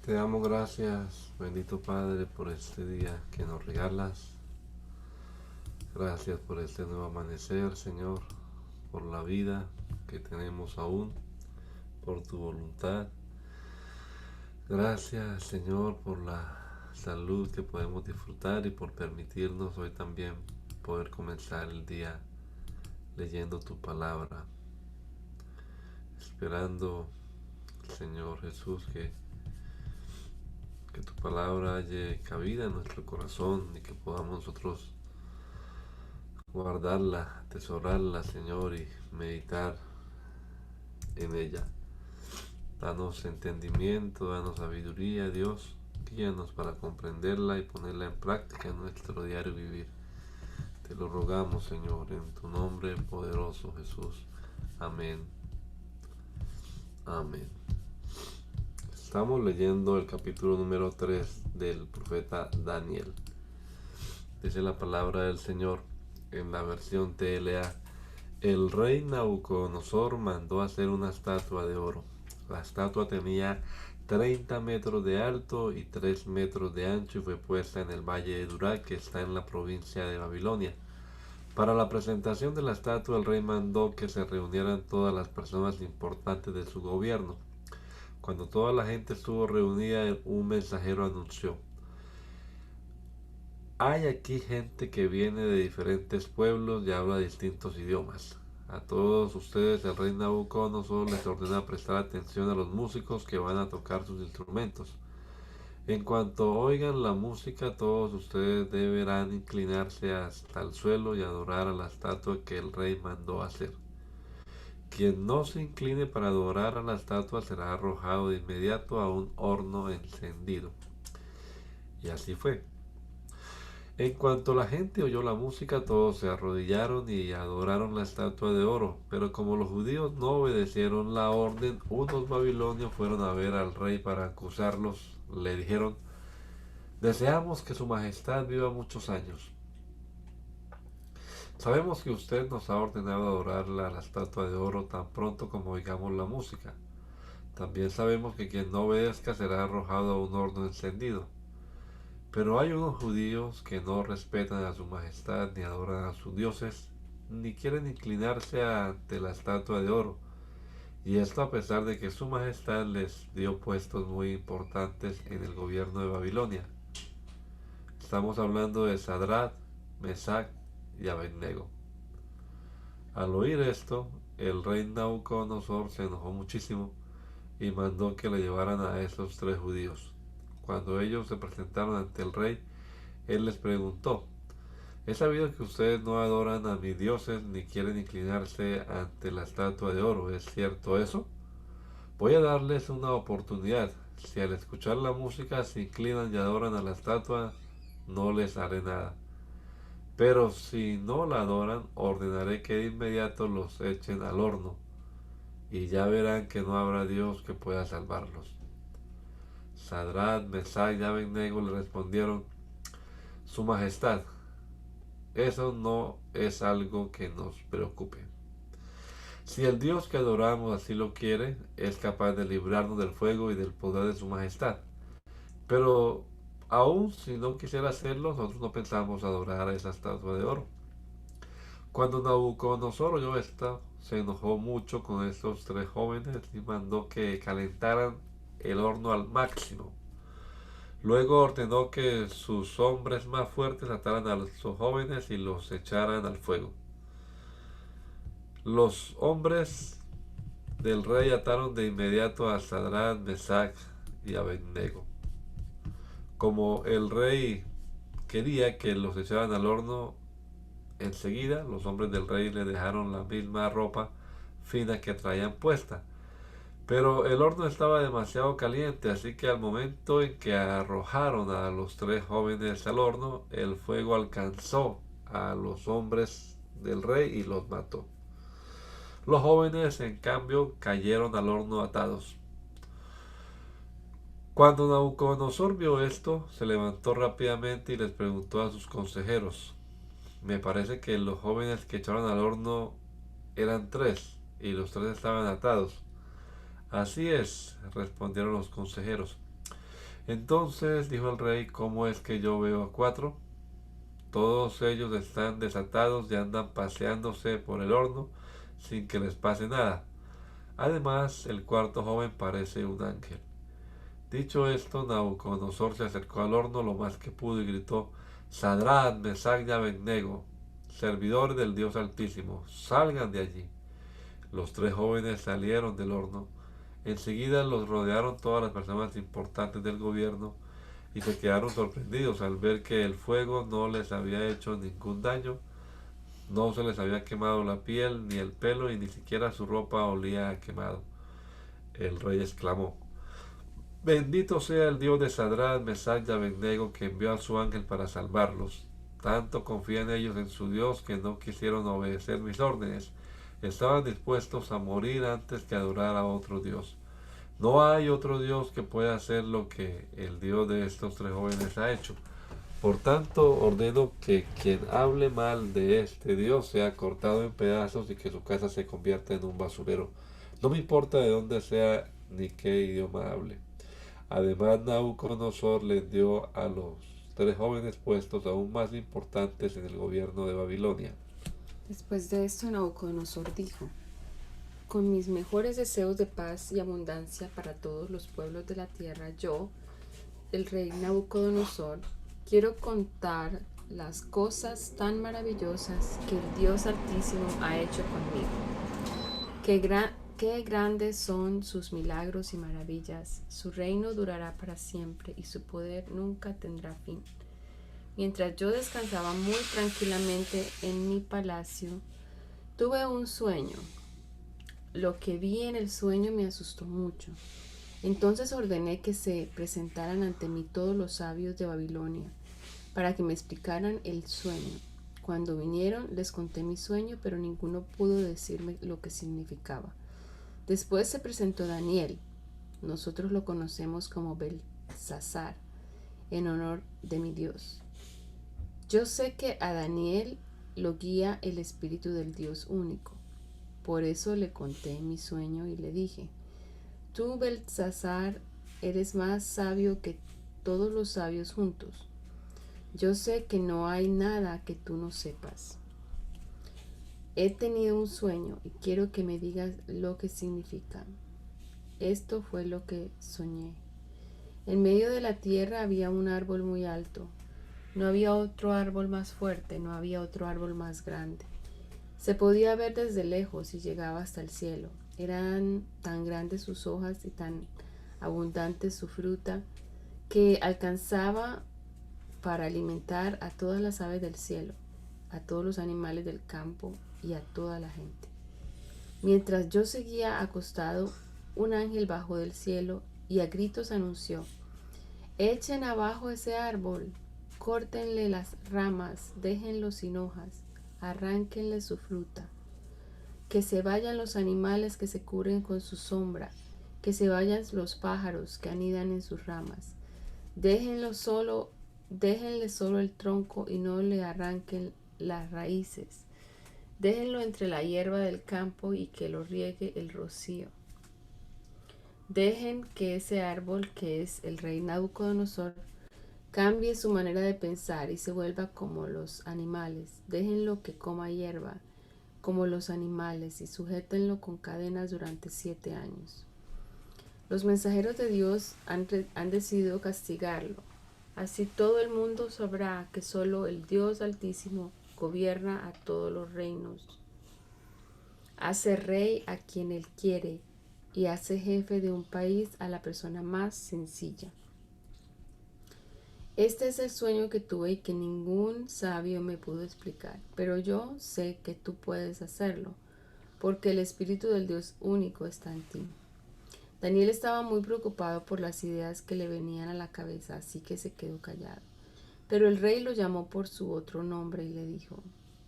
Te damos gracias, bendito Padre, por este día que nos regalas. Gracias por este nuevo amanecer, Señor, por la vida que tenemos aún, por tu voluntad. Gracias, Señor, por la salud que podemos disfrutar y por permitirnos hoy también poder comenzar el día leyendo tu palabra, esperando, Señor Jesús, que tu palabra haya cabida en nuestro corazón y que podamos nosotros guardarla, atesorarla, Señor, y meditar en ella. Danos entendimiento, danos sabiduría, Dios. Guíanos para comprenderla y ponerla en práctica en nuestro diario vivir. Te lo rogamos, Señor, en tu nombre poderoso, Jesús. Amén. Amén. Estamos leyendo el capítulo número 3 del profeta Daniel. Dice la palabra del Señor en la versión TLA. El rey Nabucodonosor mandó hacer una estatua de oro. La estatua tenía 30 metros de alto y 3 metros de ancho y fue puesta en el valle de Dura, que está en la provincia de Babilonia. Para la presentación de la estatua, el rey mandó que se reunieran todas las personas importantes de su gobierno. Cuando toda la gente estuvo reunida, un mensajero anunció: hay aquí gente que viene de diferentes pueblos y habla distintos idiomas. A todos ustedes el rey Nabucodonosor les ordena prestar atención a los músicos que van a tocar sus instrumentos. En cuanto oigan la música, todos ustedes deberán inclinarse hasta el suelo y adorar a la estatua que el rey mandó hacer. Quien no se incline para adorar a la estatua será arrojado de inmediato a un horno encendido. Y así fue. En cuanto la gente oyó la música, todos se arrodillaron y adoraron la estatua de oro. Pero como los judíos no obedecieron la orden, unos babilonios fueron a ver al rey para acusarlos. Le dijeron: deseamos que su majestad viva muchos años. Sabemos que usted nos ha ordenado adorar la estatua de oro tan pronto como oigamos la música. También sabemos que quien no obedezca será arrojado a un horno encendido. Pero hay unos judíos que no respetan a su majestad, ni adoran a sus dioses, ni quieren inclinarse ante la estatua de oro. Y esto a pesar de que su majestad les dio puestos muy importantes en el gobierno de Babilonia. Estamos hablando de Sadrach, Mesach y Abednego. Al oír esto, el rey Nabucodonosor se enojó muchísimo y mandó que le llevaran a esos 3 judíos. Cuando ellos se presentaron ante el rey, él les preguntó: he sabido que ustedes no adoran a mis dioses ni quieren inclinarse ante la estatua de oro. ¿Es cierto eso? Voy a darles una oportunidad. Si al escuchar la música se inclinan y adoran a la estatua, no les haré nada. Pero si no la adoran, ordenaré que de inmediato los echen al horno, y ya verán que no habrá Dios que pueda salvarlos. Sadrach, Mesach y Abednego le respondieron: Su Majestad, eso no es algo que nos preocupe. Si el Dios que adoramos así lo quiere, es capaz de librarnos del fuego y del poder de su majestad. Pero aun si no quisiera hacerlo, nosotros no pensamos adorar a esa estatua de oro. Cuando Nabucodonosor oyó esto, se enojó mucho con estos 3 jóvenes y mandó que calentaran el horno al máximo. Luego ordenó que sus hombres más fuertes ataran a los jóvenes y los echaran al fuego. Los hombres del rey ataron de inmediato a Sadrach, Mesach y Abednego. Como el rey quería que los echaran al horno enseguida, los hombres del rey le dejaron la misma ropa fina que traían puesta. Pero el horno estaba demasiado caliente, así que al momento en que arrojaron a los 3 jóvenes al horno, el fuego alcanzó a los hombres del rey y los mató. Los jóvenes, en cambio, cayeron al horno atados. Cuando Nabucodonosor vio esto, se levantó rápidamente y les preguntó a sus consejeros: me parece que los jóvenes que echaron al horno eran 3 y los 3 estaban atados. Así es, respondieron los consejeros. Entonces dijo el rey: ¿Cómo es que yo veo a cuatro? Todos ellos están desatados y andan paseándose por el horno sin que les pase nada. Además, el cuarto joven parece un ángel. Dicho esto, Nabucodonosor se acercó al horno lo más que pudo y gritó: Sadrach, Mesach y Abednego, servidores del Dios Altísimo, salgan de allí. Los tres jóvenes salieron del horno. Enseguida los rodearon todas las personas importantes del gobierno y se quedaron sorprendidos al ver que el fuego no les había hecho ningún daño, no se les había quemado la piel ni el pelo y ni siquiera su ropa olía a quemado. El rey exclamó: Bendito sea el Dios de Sadrach, Mesach y Abednego, que envió a su ángel para salvarlos. Tanto confían ellos en su Dios que no quisieron obedecer mis órdenes. Estaban dispuestos a morir antes que adorar a otro Dios. No hay otro Dios que pueda hacer lo que el Dios de estos tres jóvenes ha hecho. Por tanto, ordeno que quien hable mal de este Dios sea cortado en pedazos y que su casa se convierta en un basurero. No me importa de dónde sea ni qué idioma hable. Además, Nabucodonosor les dio a los tres jóvenes puestos aún más importantes en el gobierno de Babilonia. Después de esto, Nabucodonosor dijo: Con mis mejores deseos de paz y abundancia para todos los pueblos de la tierra, yo, el rey Nabucodonosor, quiero contar las cosas tan maravillosas que el Dios Altísimo ha hecho conmigo. Qué grandes son sus milagros y maravillas. Su reino durará para siempre y su poder nunca tendrá fin. Mientras yo descansaba muy tranquilamente en mi palacio, tuve un sueño. Lo que vi en el sueño me asustó mucho. Entonces ordené que se presentaran ante mí todos los sabios de Babilonia para que me explicaran el sueño. Cuando vinieron les conté mi sueño, pero ninguno pudo decirme lo que significaba. Después se presentó Daniel. Nosotros lo conocemos como Belsasar, en honor de mi Dios. Yo sé que a Daniel lo guía el espíritu del Dios único. Por eso le conté mi sueño y le dije: Tú, Belsasar, eres más sabio que todos los sabios juntos. Yo sé que no hay nada que tú no sepas. He tenido un sueño y quiero que me digas lo que significa. Esto fue lo que soñé. En medio de la tierra había un árbol muy alto. No había otro árbol más fuerte, no había otro árbol más grande. Se podía ver desde lejos y llegaba hasta el cielo. Eran tan grandes sus hojas y tan abundante su fruta que alcanzaba para alimentar a todas las aves del cielo, a todos los animales del campo y a toda la gente. Mientras yo seguía acostado, un ángel bajó del cielo y a gritos anunció: Echen abajo ese árbol, córtenle las ramas, déjenlo sin hojas, arránquenle su fruta. Que se vayan los animales que se cubren con su sombra, que se vayan los pájaros que anidan en sus ramas. Déjenle solo el tronco y no le arranquen las raíces. Déjenlo entre la hierba del campo y que lo riegue el rocío. Dejen que ese árbol, que es el rey Nabucodonosor, cambie su manera de pensar y se vuelva como los animales. Déjenlo que coma hierba como los animales y sujétenlo con cadenas durante 7 años. Los mensajeros de Dios han decidido castigarlo. Así todo el mundo sabrá que solo el Dios Altísimo gobierna a todos los reinos. Hace rey a quien él quiere y hace jefe de un país a la persona más sencilla. Este es el sueño que tuve y que ningún sabio me pudo explicar, pero yo sé que tú puedes hacerlo, porque el Espíritu del Dios único está en ti. Daniel estaba muy preocupado por las ideas que le venían a la cabeza, así que se quedó callado. Pero el rey lo llamó por su otro nombre y le dijo: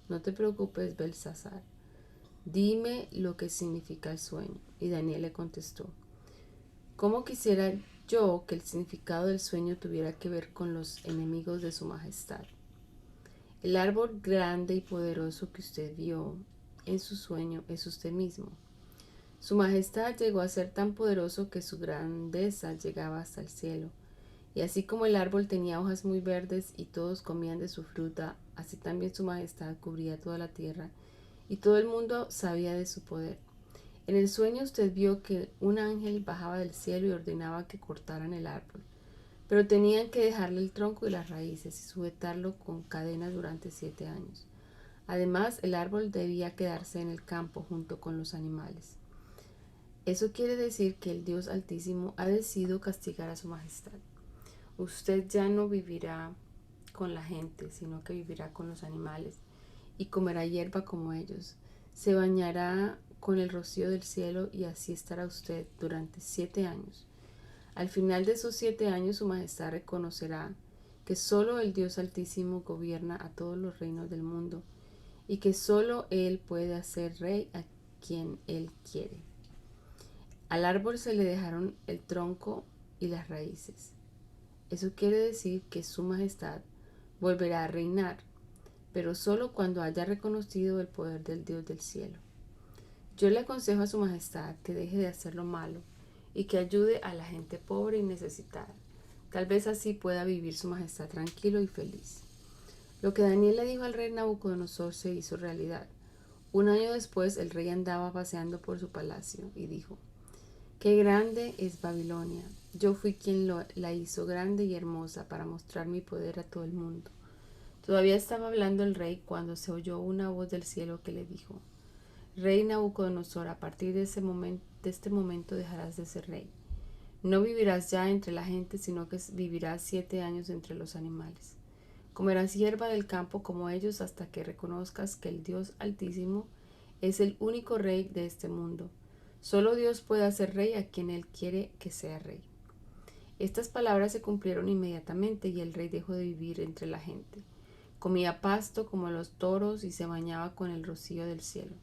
No te preocupes, Belsasar, dime lo que significa el sueño. Y Daniel le contestó: ¿Cómo quisiera yo que el significado del sueño tuviera que ver con los enemigos de su majestad? El árbol grande y poderoso que usted vio en su sueño es usted mismo. Su majestad llegó a ser tan poderoso que su grandeza llegaba hasta el cielo, Y así como el árbol tenía hojas muy verdes y todos comían de su fruta, así también su majestad cubría toda la tierra y todo el mundo sabía de su poder. En el sueño usted vio que un ángel bajaba del cielo y ordenaba que cortaran el árbol, pero tenían que dejarle el tronco y las raíces y sujetarlo con cadenas durante 7 años. Además, el árbol debía quedarse en el campo junto con los animales. Eso quiere decir que el Dios Altísimo ha decidido castigar a su majestad. Usted ya no vivirá con la gente, sino que vivirá con los animales y comerá hierba como ellos. Se bañará con el rocío del cielo y así estará usted durante 7 años. Al final de esos 7 años su majestad reconocerá que solo el Dios Altísimo gobierna a todos los reinos del mundo y que solo Él puede hacer rey a quien Él quiere. Al árbol se le dejaron el tronco y las raíces. Eso quiere decir que su majestad volverá a reinar, pero solo cuando haya reconocido el poder del Dios del cielo. Yo le aconsejo a su majestad que deje de hacer lo malo y que ayude a la gente pobre y necesitada. Tal vez así pueda vivir su majestad tranquilo y feliz. Lo que Daniel le dijo al rey Nabucodonosor se hizo realidad. Un año después el rey andaba paseando por su palacio y dijo: Qué grande es Babilonia. Yo fui quien la hizo grande y hermosa para mostrar mi poder a todo el mundo. Todavía estaba hablando el rey cuando se oyó una voz del cielo que le dijo: Rey Nabucodonosor, a partir de este momento dejarás de ser rey. No vivirás ya entre la gente, sino que vivirás 7 años entre los animales. Comerás hierba del campo como ellos hasta que reconozcas que el Dios Altísimo es el único rey de este mundo. Solo Dios puede hacer rey a quien Él quiere que sea rey. Estas palabras se cumplieron inmediatamente y el rey dejó de vivir entre la gente. Comía pasto como los toros y se bañaba con el rocío del cielo.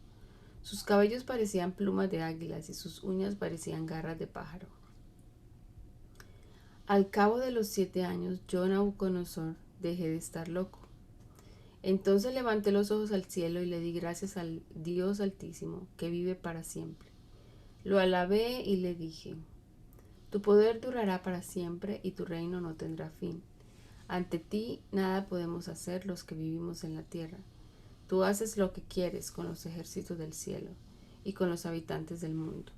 Sus cabellos parecían plumas de águilas y sus uñas parecían garras de pájaro. Al cabo de los 7 años, yo, Nabucodonosor, dejé de estar loco. Entonces levanté los ojos al cielo y le di gracias al Dios Altísimo, que vive para siempre. Lo alabé y le dije: Tu poder durará para siempre y tu reino no tendrá fin. Ante ti nada podemos hacer los que vivimos en la tierra. Tú haces lo que quieres con los ejércitos del cielo y con los habitantes del mundo.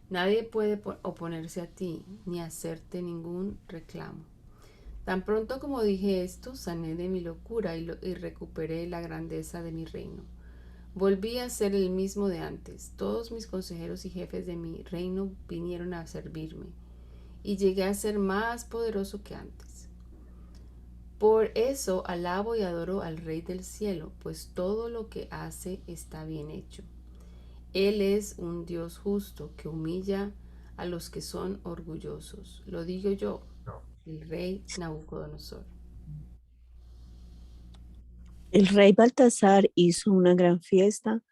Nadie puede oponerse a ti ni hacerte ningún reclamo. Tan pronto como dije esto, sané de mi locura y recuperé la grandeza de mi reino. Volví a ser el mismo de antes. Todos mis consejeros y jefes de mi reino vinieron a servirme y llegué a ser más poderoso que antes. Por eso alabo y adoro al Rey del cielo, pues todo lo que hace está bien hecho. Él es un Dios justo que humilla a los que son orgullosos. Lo digo yo, el rey Nabucodonosor. El rey Baltasar hizo una gran fiesta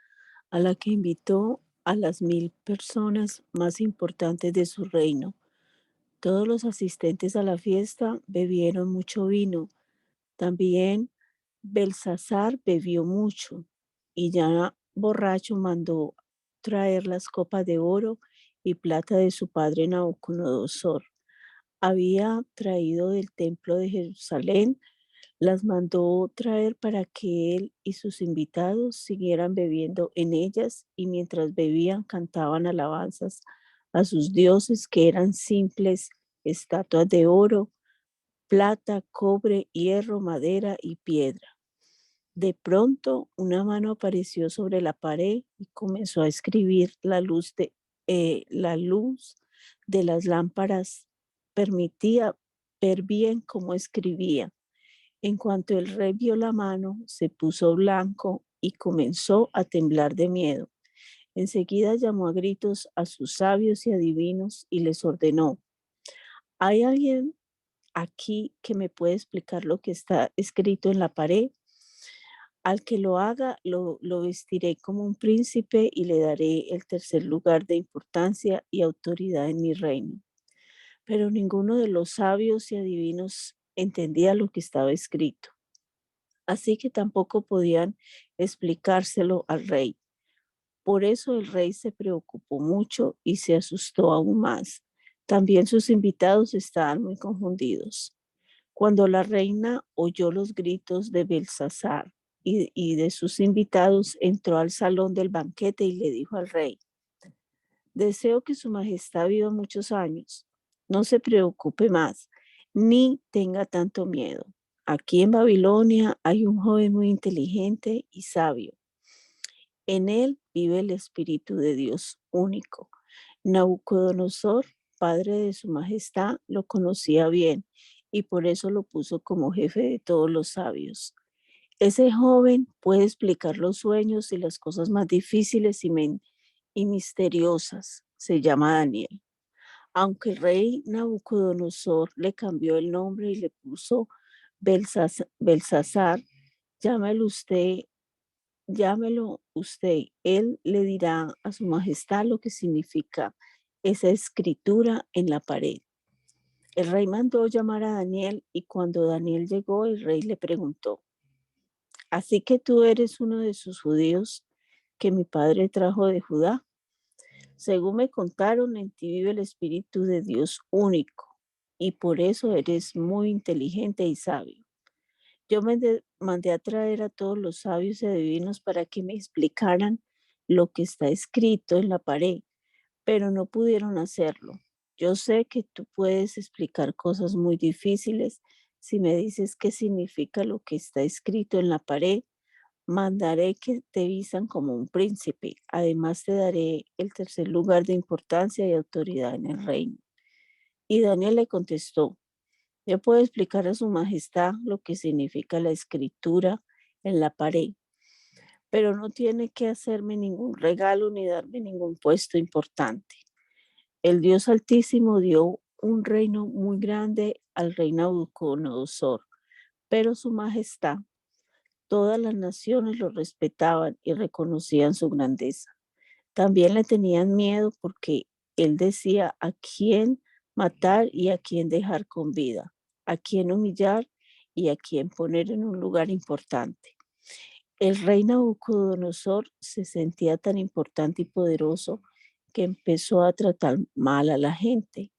a la que invitó a las 1000 personas más importantes de su reino. Todos los asistentes a la fiesta bebieron mucho vino. También Belsasar bebió mucho y ya borracho mandó traer las copas de oro y plata de su padre Nabucodonosor. Había traído del templo de Jerusalén, las mandó traer para que él y sus invitados siguieran bebiendo en ellas y mientras bebían cantaban alabanzas a sus dioses que eran simples estatuas de oro, plata, cobre, hierro, madera y piedra. De pronto una mano apareció sobre la pared y comenzó a escribir la luz de las lámparas permitía ver bien cómo escribía. En cuanto el rey vio la mano, se puso blanco y comenzó a temblar de miedo. Enseguida llamó a gritos a sus sabios y adivinos y les ordenó: ¿Hay alguien aquí que me puede explicar lo que está escrito en la pared? Al que lo haga, lo vestiré como un príncipe y le daré el tercer lugar de importancia y autoridad en mi reino. Pero ninguno de los sabios y adivinos entendía lo que estaba escrito. Así que tampoco podían explicárselo al rey. Por eso el rey se preocupó mucho y se asustó aún más. También sus invitados estaban muy confundidos. Cuando la reina oyó los gritos de Belsasar y de sus invitados, entró al salón del banquete y le dijo al rey: deseo que su majestad viva muchos años. No se preocupe más, ni tenga tanto miedo. Aquí en Babilonia hay un joven muy inteligente y sabio. En él vive el Espíritu de Dios único. Nabucodonosor, padre de su majestad, lo conocía bien y por eso lo puso como jefe de todos los sabios. Ese joven puede explicar los sueños y las cosas más difíciles y misteriosas. Se llama Daniel. Aunque el rey Nabucodonosor le cambió el nombre y le puso Belsasar, llámelo usted, llámelo usted. Él le dirá a su majestad lo que significa esa escritura en la pared. El rey mandó llamar a Daniel y cuando Daniel llegó, el rey le preguntó: así que tú eres uno de esos judíos que mi padre trajo de Judá. Según me contaron, en ti vive el Espíritu de Dios único y por eso eres muy inteligente y sabio. Yo mandé a traer a todos los sabios y adivinos para que me explicaran lo que está escrito en la pared, pero no pudieron hacerlo. Yo sé que tú puedes explicar cosas muy difíciles si me dices qué significa lo que está escrito en la pared. Mandaré que te vistan como un príncipe. Además te daré el tercer lugar de importancia y autoridad en el reino. Y Daniel le contestó: yo puedo explicar a su majestad lo que significa la escritura en la pared, pero no tiene que hacerme ningún regalo ni darme ningún puesto importante. El Dios Altísimo dio un reino muy grande al rey Nabucodonosor, pero su majestad, todas las naciones lo respetaban y reconocían su grandeza. También le tenían miedo porque él decía a quién matar y a quién dejar con vida, a quién humillar y a quién poner en un lugar importante. El rey Nabucodonosor se sentía tan importante y poderoso que empezó a tratar mal a la gente.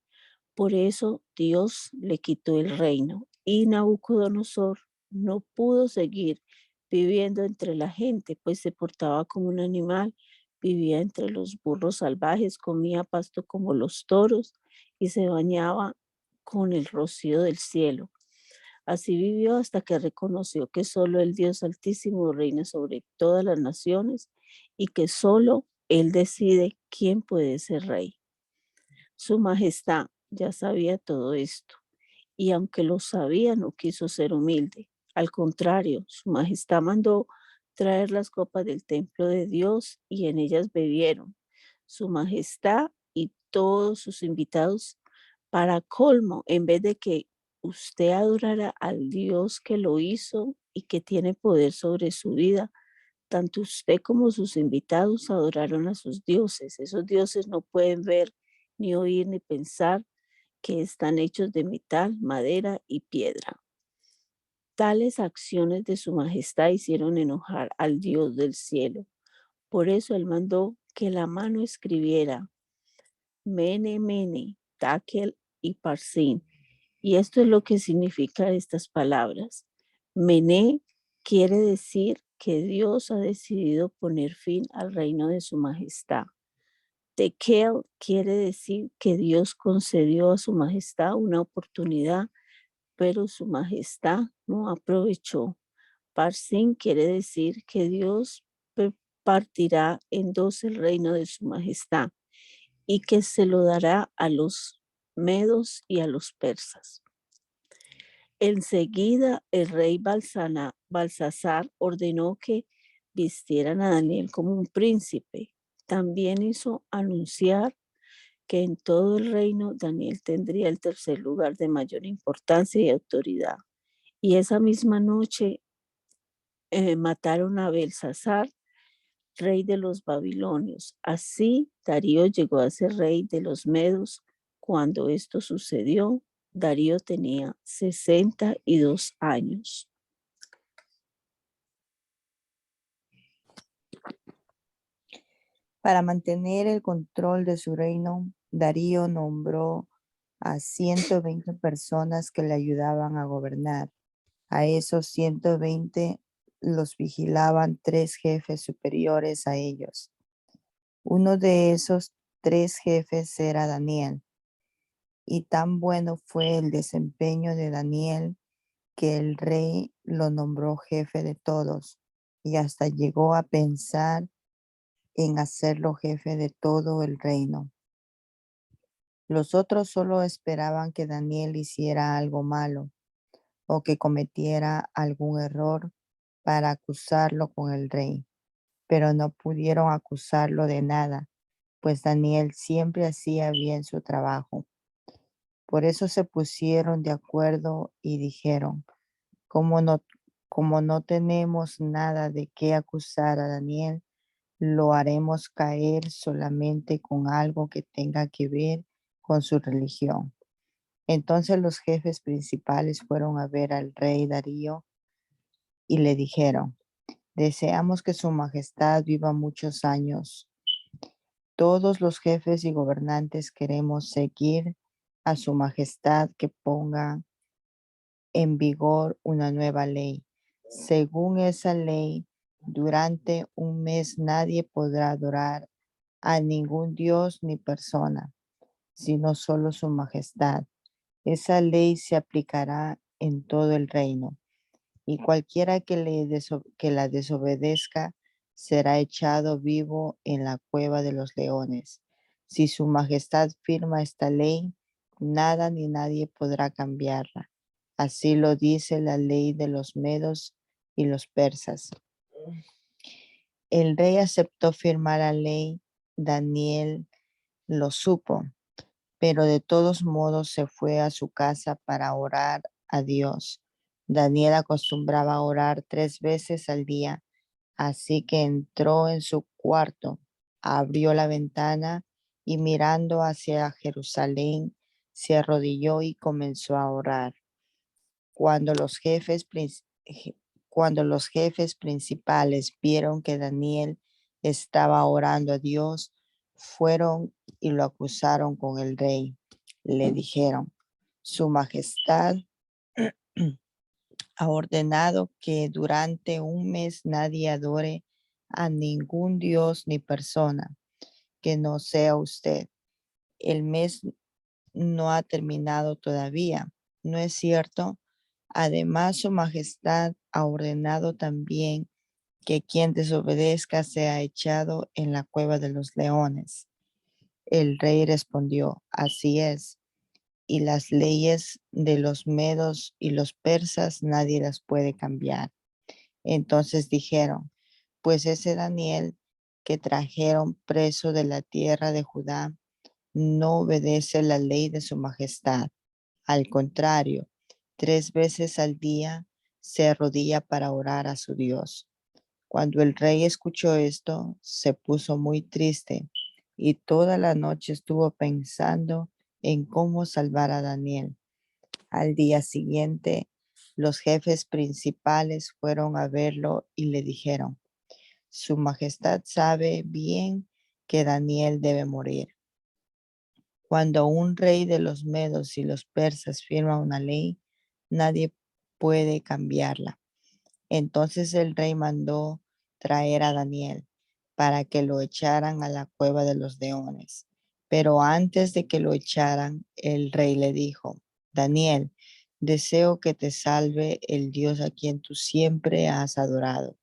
Por eso Dios le quitó el reino y Nabucodonosor no pudo seguir viviendo entre la gente, pues se portaba como un animal, vivía entre los burros salvajes, comía pasto como los toros y se bañaba con el rocío del cielo. Así vivió hasta que reconoció que solo el Dios Altísimo reina sobre todas las naciones y que solo Él decide quién puede ser rey. Su majestad ya sabía todo esto y aunque lo sabía no quiso ser humilde. Al contrario, su majestad mandó traer las copas del templo de Dios y en ellas bebieron su majestad y todos sus invitados. Para colmo, en vez de que usted adorara al Dios que lo hizo y que tiene poder sobre su vida, tanto usted como sus invitados adoraron a sus dioses. Esos dioses no pueden ver, ni oír, ni pensar, que están hechos de metal, madera y piedra. Tales acciones de su majestad hicieron enojar al Dios del cielo. Por eso él mandó que la mano escribiera Mene, Mene, Takel y Parsin. Y esto es lo que significa estas palabras. Mene quiere decir que Dios ha decidido poner fin al reino de su majestad. Tekel quiere decir que Dios concedió a su majestad una oportunidad, pero su majestad no aprovechó. Parsin quiere decir que Dios partirá en dos el reino de su majestad y que se lo dará a los medos y a los persas. Enseguida el rey Balsasar ordenó que vistieran a Daniel como un príncipe. También hizo anunciar que en todo el reino Daniel tendría el tercer lugar de mayor importancia y autoridad. Y esa misma noche mataron a Belsasar, rey de los babilonios. Así Darío llegó a ser rey de los medos. Cuando esto sucedió, Darío tenía 62 años. Para mantener el control de su reino, Darío nombró a 120 personas que le ayudaban a gobernar. A esos 120 los vigilaban 3 jefes superiores a ellos. Uno de esos 3 jefes era Daniel, y tan bueno fue el desempeño de Daniel que el rey lo nombró jefe de todos y hasta llegó a pensar en hacerlo jefe de todo el reino. Los otros solo esperaban que Daniel hiciera algo malo o que cometiera algún error para acusarlo con el rey, pero no pudieron acusarlo de nada, pues Daniel siempre hacía bien su trabajo. Por eso se pusieron de acuerdo y dijeron, como no, como no tenemos nada de qué acusar a Daniel, lo haremos caer solamente con algo que tenga que ver con su religión. Entonces los jefes principales fueron a ver al rey Darío y le dijeron, deseamos que su majestad viva muchos años. Todos los jefes y gobernantes queremos seguir a su majestad que ponga en vigor una nueva ley. Según esa ley, durante un mes nadie podrá adorar a ningún dios ni persona, sino solo su majestad. Esa ley se aplicará en todo el reino, y cualquiera que la desobedezca será echado vivo en la cueva de los leones. Si su majestad firma esta ley, nada ni nadie podrá cambiarla. Así lo dice la ley de los medos y los persas. El rey aceptó firmar la ley. Daniel lo supo, pero de todos modos se fue a su casa para orar a Dios. Daniel acostumbraba a orar 3 veces al día, así que entró en su cuarto, abrió la ventana y mirando hacia Jerusalén, se arrodilló y comenzó a orar. Cuando los jefes, cuando los jefes principales vieron que Daniel estaba orando a Dios, fueron y lo acusaron con el rey. Le dijeron, Su Majestad ha ordenado que durante un mes nadie adore a ningún dios ni persona que no sea usted. El mes no ha terminado todavía, ¿no es cierto? Además, Su Majestad ha ordenado también que quien desobedezca sea echado en la cueva de los leones. El rey respondió, así es, y las leyes de los medos y los persas nadie las puede cambiar. Entonces dijeron, pues ese Daniel que trajeron preso de la tierra de Judá no obedece la ley de su majestad. Al contrario, 3 veces al día se arrodilla para orar a su Dios. Cuando el rey escuchó esto, se puso muy triste y toda la noche estuvo pensando en cómo salvar a Daniel. Al día siguiente, los jefes principales fueron a verlo y le dijeron, Su Majestad sabe bien que Daniel debe morir. Cuando un rey de los medos y los persas firma una ley, nadie puede cambiarla. Entonces el rey mandó traer a Daniel para que lo echaran a la cueva de los leones. Pero antes de que lo echaran, el rey le dijo, Daniel, deseo que te salve el Dios a quien tú siempre has adorado.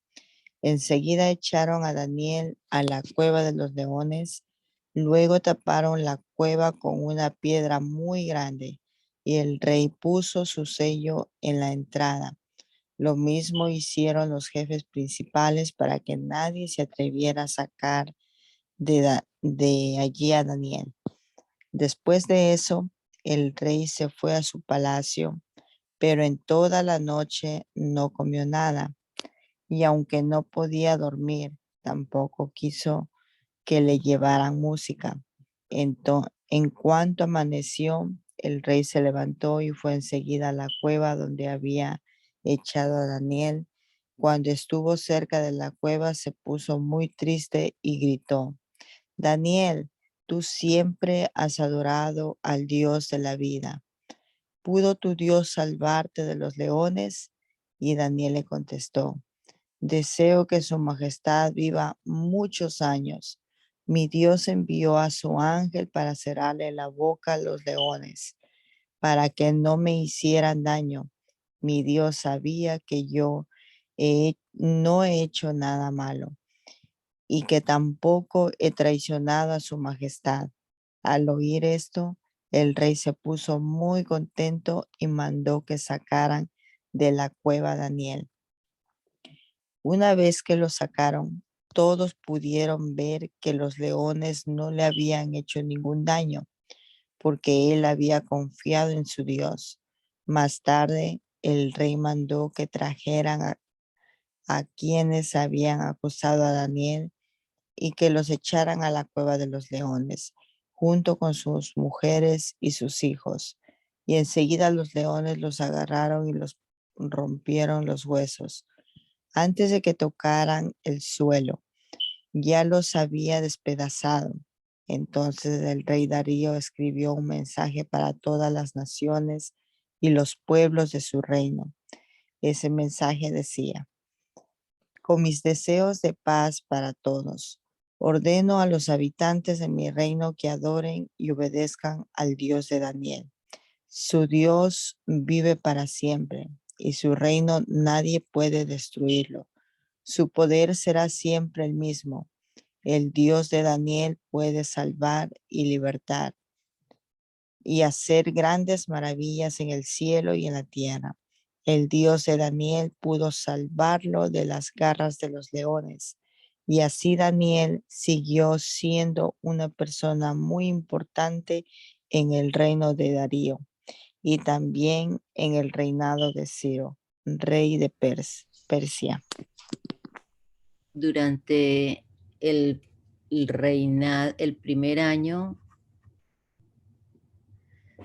Enseguida echaron a Daniel a la cueva de los leones, luego taparon la cueva con una piedra muy grande y el rey puso su sello en la entrada. Lo mismo hicieron los jefes principales para que nadie se atreviera a sacar de allí a Daniel. Después de eso, el rey se fue a su palacio, pero en toda la noche no comió nada y aunque no podía dormir, tampoco quiso que le llevaran música. En cuanto amaneció, el rey se levantó y fue enseguida a la cueva donde había echado a Daniel. Cuando estuvo cerca de la cueva, se puso muy triste y gritó, Daniel, tú siempre has adorado al Dios de la vida. ¿Pudo tu Dios salvarte de los leones? Y Daniel le contestó, deseo que su majestad viva muchos años. Mi Dios envió a su ángel para cerrarle la boca a los leones, para que no me hicieran daño. Mi Dios sabía que yo no he hecho nada malo y que tampoco he traicionado a su majestad. Al oír esto, el rey se puso muy contento y mandó que sacaran de la cueva a Daniel. Una vez que lo sacaron, todos pudieron ver que los leones no le habían hecho ningún daño, porque él había confiado en su Dios. Más tarde, el rey mandó que trajeran a quienes habían acusado a Daniel y que los echaran a la cueva de los leones, junto con sus mujeres y sus hijos. Y enseguida los leones los agarraron y los rompieron los huesos, antes de que tocaran el suelo. Ya los había despedazado. Entonces el rey Darío escribió un mensaje para todas las naciones y los pueblos de su reino. Ese mensaje decía, con mis deseos de paz para todos, ordeno a los habitantes de mi reino que adoren y obedezcan al Dios de Daniel. Su Dios vive para siempre y su reino nadie puede destruirlo. Su poder será siempre el mismo. El Dios de Daniel puede salvar y libertar y hacer grandes maravillas en el cielo y en la tierra. El Dios de Daniel pudo salvarlo de las garras de los leones. Y así Daniel siguió siendo una persona muy importante en el reino de Darío y también en el reinado de Ciro, rey de Persia. Durante el el primer año,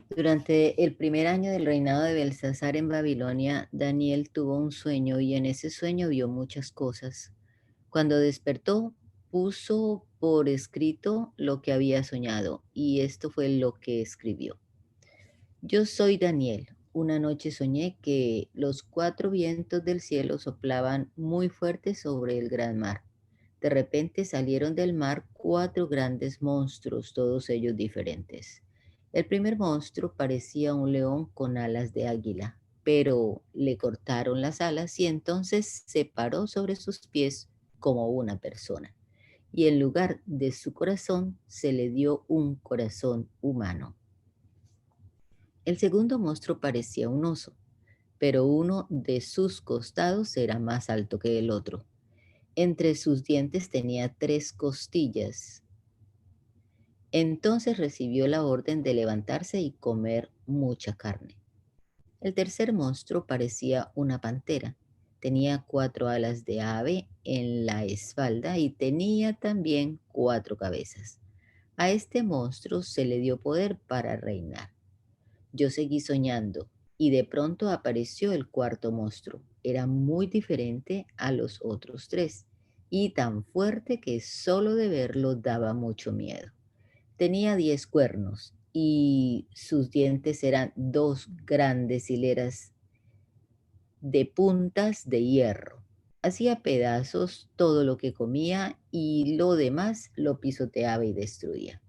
durante el primer año del reinado de Belsasar en Babilonia, Daniel tuvo un sueño y en ese sueño vio muchas cosas. Cuando despertó, puso por escrito lo que había soñado y esto fue lo que escribió. Yo soy Daniel. Una noche soñé que los 4 vientos del cielo soplaban muy fuerte sobre el gran mar. De repente salieron del mar 4 grandes monstruos, todos ellos diferentes. El primer monstruo parecía un león con alas de águila, pero le cortaron las alas y entonces se paró sobre sus pies como una persona. Y en lugar de su corazón se le dio un corazón humano. El segundo monstruo parecía un oso, pero uno de sus costados era más alto que el otro. Entre sus dientes tenía 3 costillas. Entonces recibió la orden de levantarse y comer mucha carne. El tercer monstruo parecía una pantera. Tenía 4 alas de ave en la espalda y tenía también 4 cabezas. A este monstruo se le dio poder para reinar. Yo seguí soñando y de pronto apareció el cuarto monstruo. Era muy diferente a los otros 3 y tan fuerte que solo de verlo daba mucho miedo. Tenía 10 cuernos y sus dientes eran 2 grandes hileras de puntas de hierro. Hacía pedazos todo lo que comía y lo demás lo pisoteaba y destruía.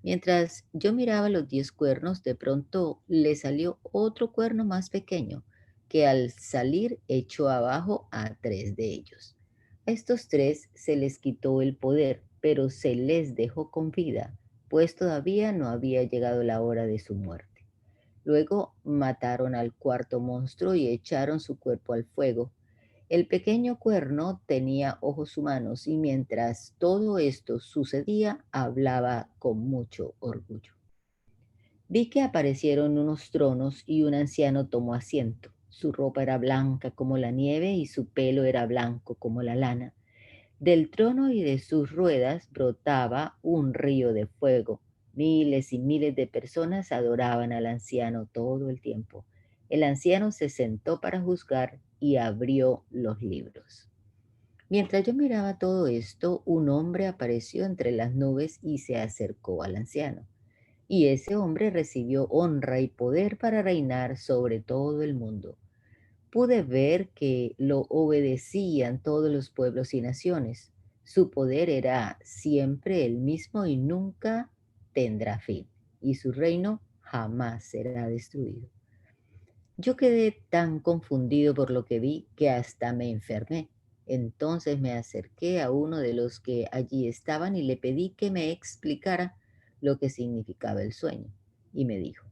Mientras yo miraba los 10 cuernos, de pronto le salió otro cuerno más pequeño, que al salir echó abajo a 3 de ellos. A estos 3 se les quitó el poder, pero se les dejó con vida, pues todavía no había llegado la hora de su muerte. Luego mataron al cuarto monstruo y echaron su cuerpo al fuego. El pequeño cuerno tenía ojos humanos y mientras todo esto sucedía, hablaba con mucho orgullo. Vi que aparecieron unos tronos y un anciano tomó asiento. Su ropa era blanca como la nieve y su pelo era blanco como la lana. Del trono y de sus ruedas brotaba un río de fuego. Miles y miles de personas adoraban al anciano todo el tiempo. El anciano se sentó para juzgar y abrió los libros. Mientras yo miraba todo esto, un hombre apareció entre las nubes y se acercó al anciano. Y ese hombre recibió honra y poder para reinar sobre todo el mundo. Pude ver que lo obedecían todos los pueblos y naciones. Su poder era siempre el mismo y nunca tendrá fin, y su reino jamás será destruido. Yo quedé tan confundido por lo que vi que hasta me enfermé. Entonces me acerqué a uno de los que allí estaban y le pedí que me explicara lo que significaba el sueño. Y me dijo,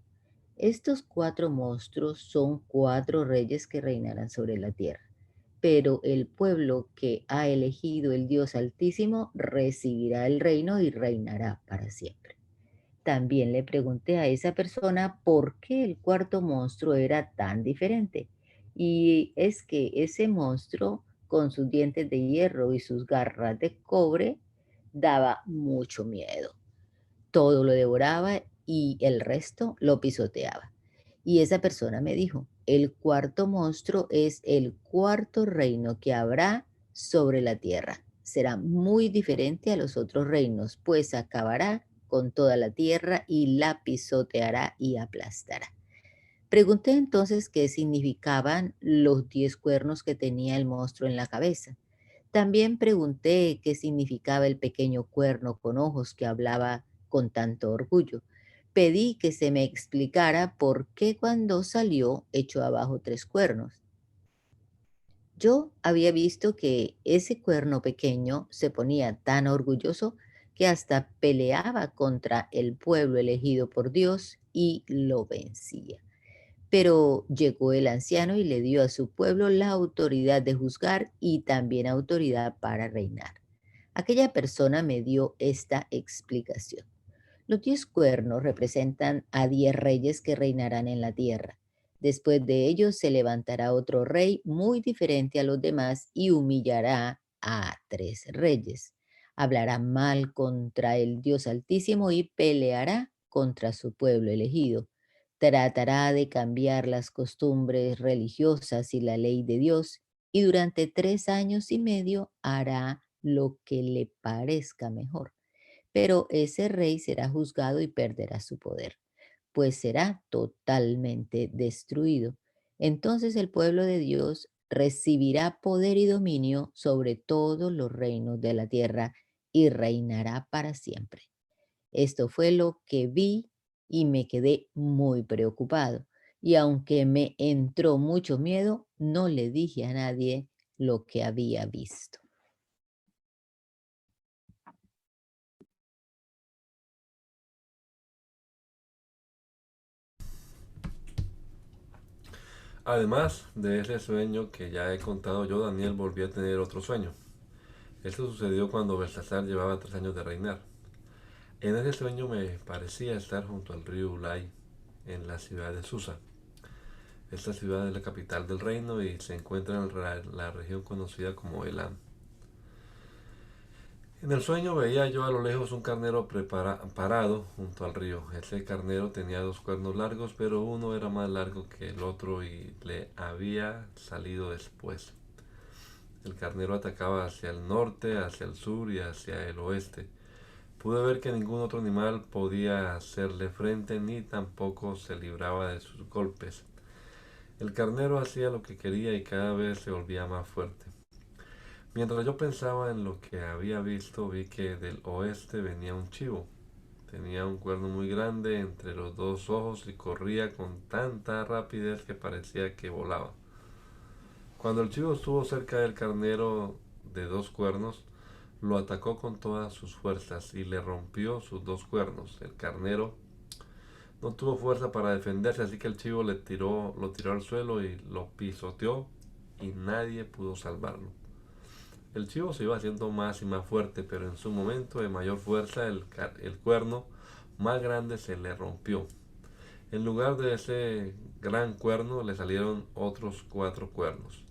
estos cuatro monstruos son cuatro reyes que reinarán sobre la tierra, pero el pueblo que ha elegido el Dios Altísimo recibirá el reino y reinará para siempre. También le pregunté a esa persona por qué el cuarto monstruo era tan diferente. Y es que ese monstruo, con sus dientes de hierro y sus garras de cobre, daba mucho miedo. Todo lo devoraba y el resto lo pisoteaba. Y esa persona me dijo, el cuarto monstruo es el cuarto reino que habrá sobre la tierra. Será muy diferente a los otros reinos, pues acabará con toda la tierra y la pisoteará y aplastará. Pregunté entonces qué significaban los 10 cuernos que tenía el monstruo en la cabeza. También pregunté qué significaba el pequeño cuerno con ojos que hablaba con tanto orgullo. Pedí que se me explicara por qué cuando salió echó abajo 3 cuernos. Yo había visto que ese cuerno pequeño se ponía tan orgulloso que hasta peleaba contra el pueblo elegido por Dios y lo vencía. Pero llegó el anciano y le dio a su pueblo la autoridad de juzgar y también autoridad para reinar. Aquella persona me dio esta explicación. Los 10 cuernos representan a 10 reyes que reinarán en la tierra. Después de ellos se levantará otro rey muy diferente a los demás y humillará a 3 reyes. Hablará mal contra el Dios Altísimo y peleará contra su pueblo elegido. Tratará de cambiar las costumbres religiosas y la ley de Dios y durante 3 años y medio hará lo que le parezca mejor. Pero ese rey será juzgado y perderá su poder, pues será totalmente destruido. Entonces el pueblo de Dios recibirá poder y dominio sobre todos los reinos de la tierra y reinará para siempre. Esto fue lo que vi y me quedé muy preocupado. Y aunque me entró mucho miedo, no le dije a nadie lo que había visto. Además de ese sueño que ya he contado yo, Daniel volvió a tener otro sueño. Esto sucedió cuando Belsasar llevaba 3 años de reinar. En ese sueño me parecía estar junto al río Ulai, en la ciudad de Susa. Esta ciudad es la capital del reino y se encuentra en la región conocida como Elam. En el sueño veía yo a lo lejos un carnero parado junto al río. Ese carnero tenía 2 cuernos largos, pero uno era más largo que el otro y le había salido después. El carnero atacaba hacia el norte, hacia el sur y hacia el oeste. Pude ver que ningún otro animal podía hacerle frente ni tampoco se libraba de sus golpes. El carnero hacía lo que quería y cada vez se volvía más fuerte. Mientras yo pensaba en lo que había visto, vi que del oeste venía un chivo. Tenía un cuerno muy grande entre los 2 ojos y corría con tanta rapidez que parecía que volaba. Cuando el chivo estuvo cerca del carnero de 2 cuernos, lo atacó con todas sus fuerzas y le rompió sus 2 cuernos. El carnero no tuvo fuerza para defenderse, así que el chivo lo tiró al suelo y lo pisoteó y nadie pudo salvarlo. El chivo se iba haciendo más y más fuerte, pero en su momento de mayor fuerza el cuerno más grande se le rompió. En lugar de ese gran cuerno le salieron otros 4 cuernos.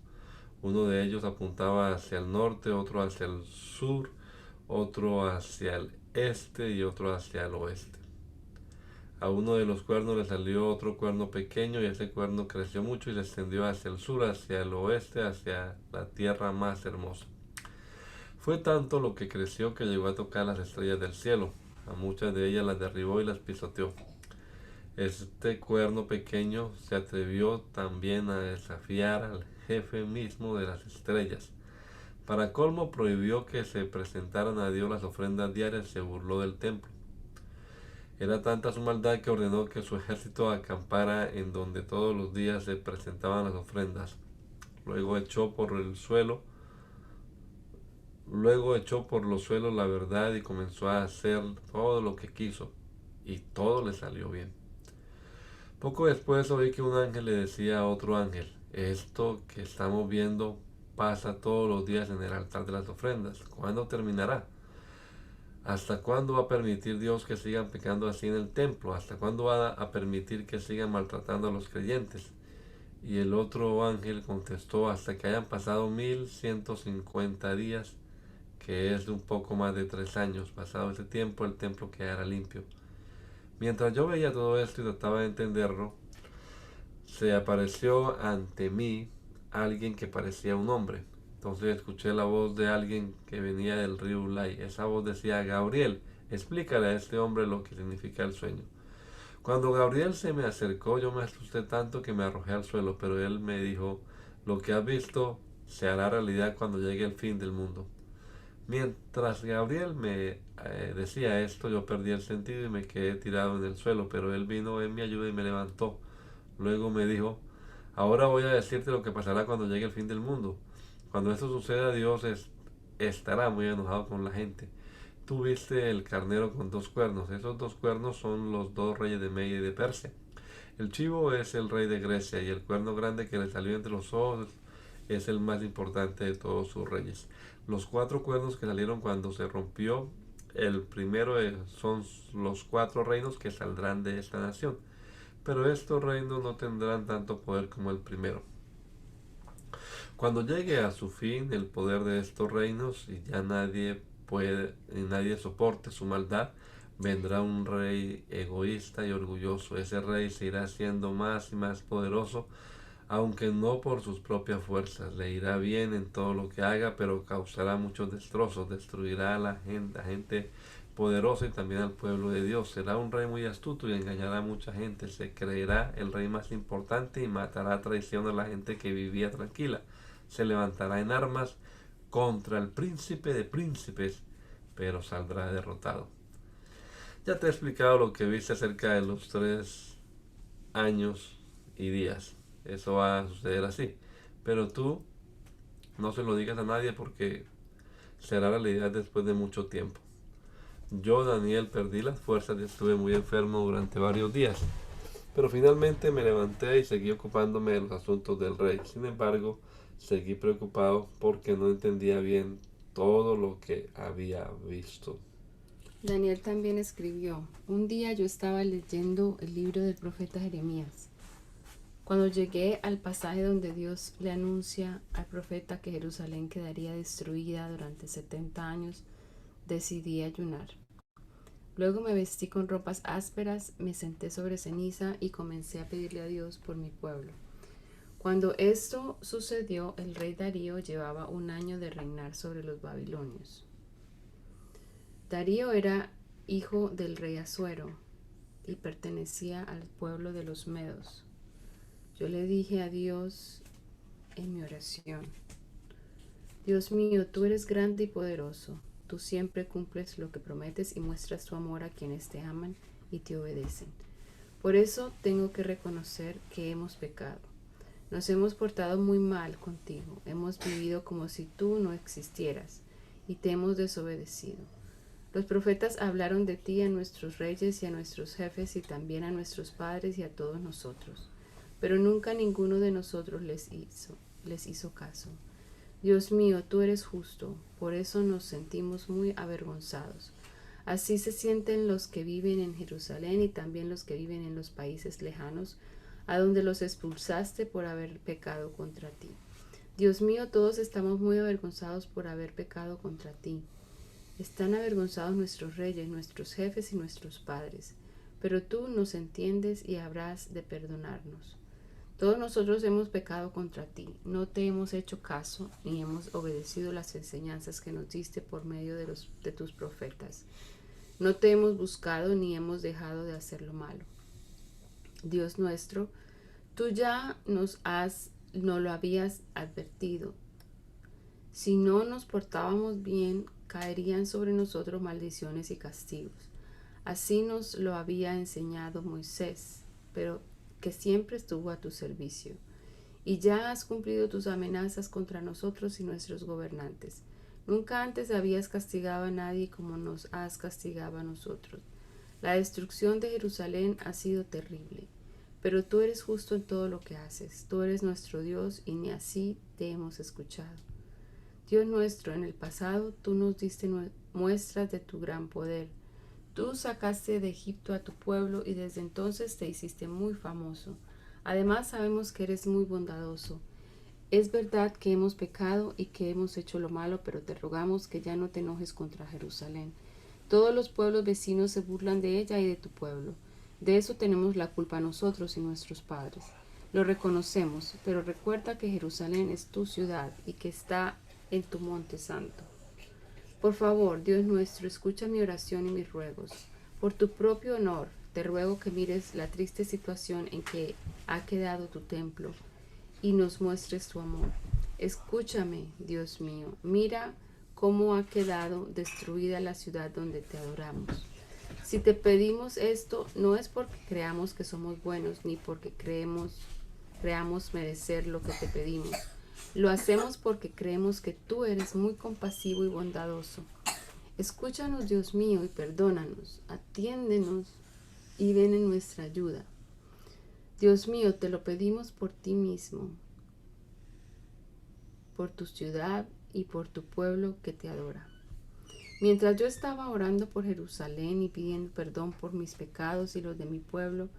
Uno de ellos apuntaba hacia el norte, otro hacia el sur, otro hacia el este y otro hacia el oeste. A uno de los cuernos le salió otro cuerno pequeño y ese cuerno creció mucho y se extendió hacia el sur, hacia el oeste, hacia la tierra más hermosa. Fue tanto lo que creció que llegó a tocar las estrellas del cielo. A muchas de ellas las derribó y las pisoteó. Este cuerno pequeño se atrevió también a desafiar al jefe mismo de las estrellas. Para colmo, prohibió que se presentaran a Dios las ofrendas diarias y se burló del templo. Era tanta su maldad que ordenó que su ejército acampara en donde todos los días se presentaban las ofrendas. Luego echó por los suelos la verdad y comenzó a hacer todo lo que quiso, y todo le salió bien. Poco después oí que un ángel le decía a otro ángel: esto que estamos viendo pasa todos los días en el altar de las ofrendas. ¿Cuándo terminará? ¿Hasta cuándo va a permitir Dios que sigan pecando así en el templo? ¿Hasta cuándo va a permitir que sigan maltratando a los creyentes? Y el otro ángel contestó: hasta que hayan pasado 1150 días, que es de un poco más de 3 años. Pasado ese tiempo, el templo quedará limpio. Mientras yo veía todo esto y trataba de entenderlo, se apareció ante mí alguien que parecía un hombre. Entonces escuché la voz de alguien que venía del río Ulai. Esa voz decía: Gabriel, explícale a este hombre lo que significa el sueño. Cuando Gabriel se me acercó, yo me asusté tanto que me arrojé al suelo, pero él me dijo: lo que has visto se hará realidad cuando llegue el fin del mundo. Mientras Gabriel me decía esto, yo perdí el sentido y me quedé tirado en el suelo, pero él vino en mi ayuda y me levantó. Luego me dijo: ahora voy a decirte lo que pasará cuando llegue el fin del mundo. Cuando esto suceda, Dios estará muy enojado con la gente. Tú viste el carnero con 2 cuernos. Esos 2 cuernos son los 2 reyes de Media y de Persia. El chivo es el rey de Grecia, y el cuerno grande que le salió entre los ojos es el más importante de todos sus reyes. Los 4 cuernos que salieron cuando se rompió el primero son los 4 reinos que saldrán de esta nación. Pero estos reinos no tendrán tanto poder como el primero. Cuando llegue a su fin el poder de estos reinos y ya nadie soporte su maldad, vendrá un rey egoísta y orgulloso. Ese rey se irá haciendo más y más poderoso, aunque no por sus propias fuerzas. Le irá bien en todo lo que haga, pero causará muchos destrozos. Destruirá a la gente poderosa y también al pueblo de Dios. Será un rey muy astuto y engañará a mucha gente. Se creerá el rey más importante y matará a traición a la gente que vivía tranquila. Se levantará en armas contra el príncipe de príncipes, pero saldrá derrotado. Ya te he explicado lo que viste acerca de los 3 años y días. Eso va a suceder así. Pero tú no se lo digas a nadie porque será realidad después de mucho tiempo. Yo, Daniel, perdí las fuerzas y estuve muy enfermo durante varios días. Pero finalmente me levanté y seguí ocupándome de los asuntos del rey. Sin embargo, seguí preocupado porque no entendía bien todo lo que había visto. Daniel también escribió: un día yo estaba leyendo el libro del profeta Jeremías. Cuando llegué al pasaje donde Dios le anuncia al profeta que Jerusalén quedaría destruida durante 70 años, decidí ayunar. Luego me vestí con ropas ásperas, me senté sobre ceniza y comencé a pedirle a Dios por mi pueblo. Cuando esto sucedió, el rey Darío llevaba 1 año de reinar sobre los babilonios. Darío era hijo del rey Asuero y pertenecía al pueblo de los medos. Yo le dije a Dios en mi oración: Dios mío, tú eres grande y poderoso. Tú siempre cumples lo que prometes y muestras tu amor a quienes te aman y te obedecen. Por eso tengo que reconocer que hemos pecado. Nos hemos portado muy mal contigo. Hemos vivido como si tú no existieras y te hemos desobedecido. Los profetas hablaron de ti a nuestros reyes y a nuestros jefes y también a nuestros padres y a todos nosotros, pero nunca ninguno de nosotros les hizo caso. Dios mío, tú eres justo, por eso nos sentimos muy avergonzados. Así se sienten los que viven en Jerusalén y también los que viven en los países lejanos, a donde los expulsaste por haber pecado contra ti. Dios mío, todos estamos muy avergonzados por haber pecado contra ti. Están avergonzados nuestros reyes, nuestros jefes y nuestros padres, pero tú nos entiendes y habrás de perdonarnos. Todos nosotros hemos pecado contra ti, no te hemos hecho caso ni hemos obedecido las enseñanzas que nos diste por medio de tus profetas. No te hemos buscado ni hemos dejado de hacer lo malo. Dios nuestro, tú ya nos lo habías advertido. Si no nos portábamos bien, caerían sobre nosotros maldiciones y castigos. Así nos lo había enseñado Moisés, pero que siempre estuvo a tu servicio. Y ya has cumplido tus amenazas contra nosotros y nuestros gobernantes. Nunca antes habías castigado a nadie como nos has castigado a nosotros. La destrucción de Jerusalén ha sido terrible, pero tú eres justo en todo lo que haces. Tú eres nuestro Dios y ni así te hemos escuchado. Dios nuestro, en el pasado tú nos diste muestras de tu gran poder. Tú sacaste de Egipto a tu pueblo y desde entonces te hiciste muy famoso. Además sabemos que eres muy bondadoso. Es verdad que hemos pecado y que hemos hecho lo malo, pero te rogamos que ya no te enojes contra Jerusalén. Todos los pueblos vecinos se burlan de ella y de tu pueblo. De eso tenemos la culpa nosotros y nuestros padres. Lo reconocemos, pero recuerda que Jerusalén es tu ciudad y que está en tu monte santo. Por favor, Dios nuestro, escucha mi oración y mis ruegos. Por tu propio honor, te ruego que mires la triste situación en que ha quedado tu templo y nos muestres tu amor. Escúchame, Dios mío, mira cómo ha quedado destruida la ciudad donde te adoramos. Si te pedimos esto, no es porque creamos que somos buenos, ni porque creamos merecer lo que te pedimos. Lo hacemos porque creemos que tú eres muy compasivo y bondadoso. Escúchanos, Dios mío, y perdónanos. Atiéndenos y ven en nuestra ayuda. Dios mío, te lo pedimos por ti mismo, por tu ciudad y por tu pueblo que te adora. Mientras yo estaba orando por Jerusalén y pidiendo perdón por mis pecados y los de mi pueblo,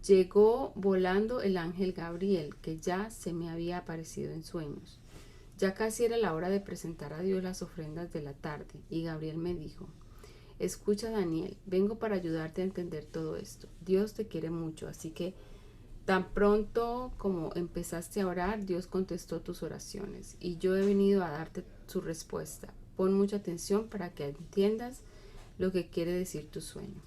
llegó volando el ángel Gabriel, que ya se me había aparecido en sueños. Ya casi era la hora de presentar a Dios las ofrendas de la tarde, y Gabriel me dijo: escucha, Daniel, vengo para ayudarte a entender todo esto. Dios te quiere mucho, así que tan pronto como empezaste a orar, Dios contestó tus oraciones, y yo he venido a darte su respuesta. Pon mucha atención para que entiendas lo que quiere decir tu sueño.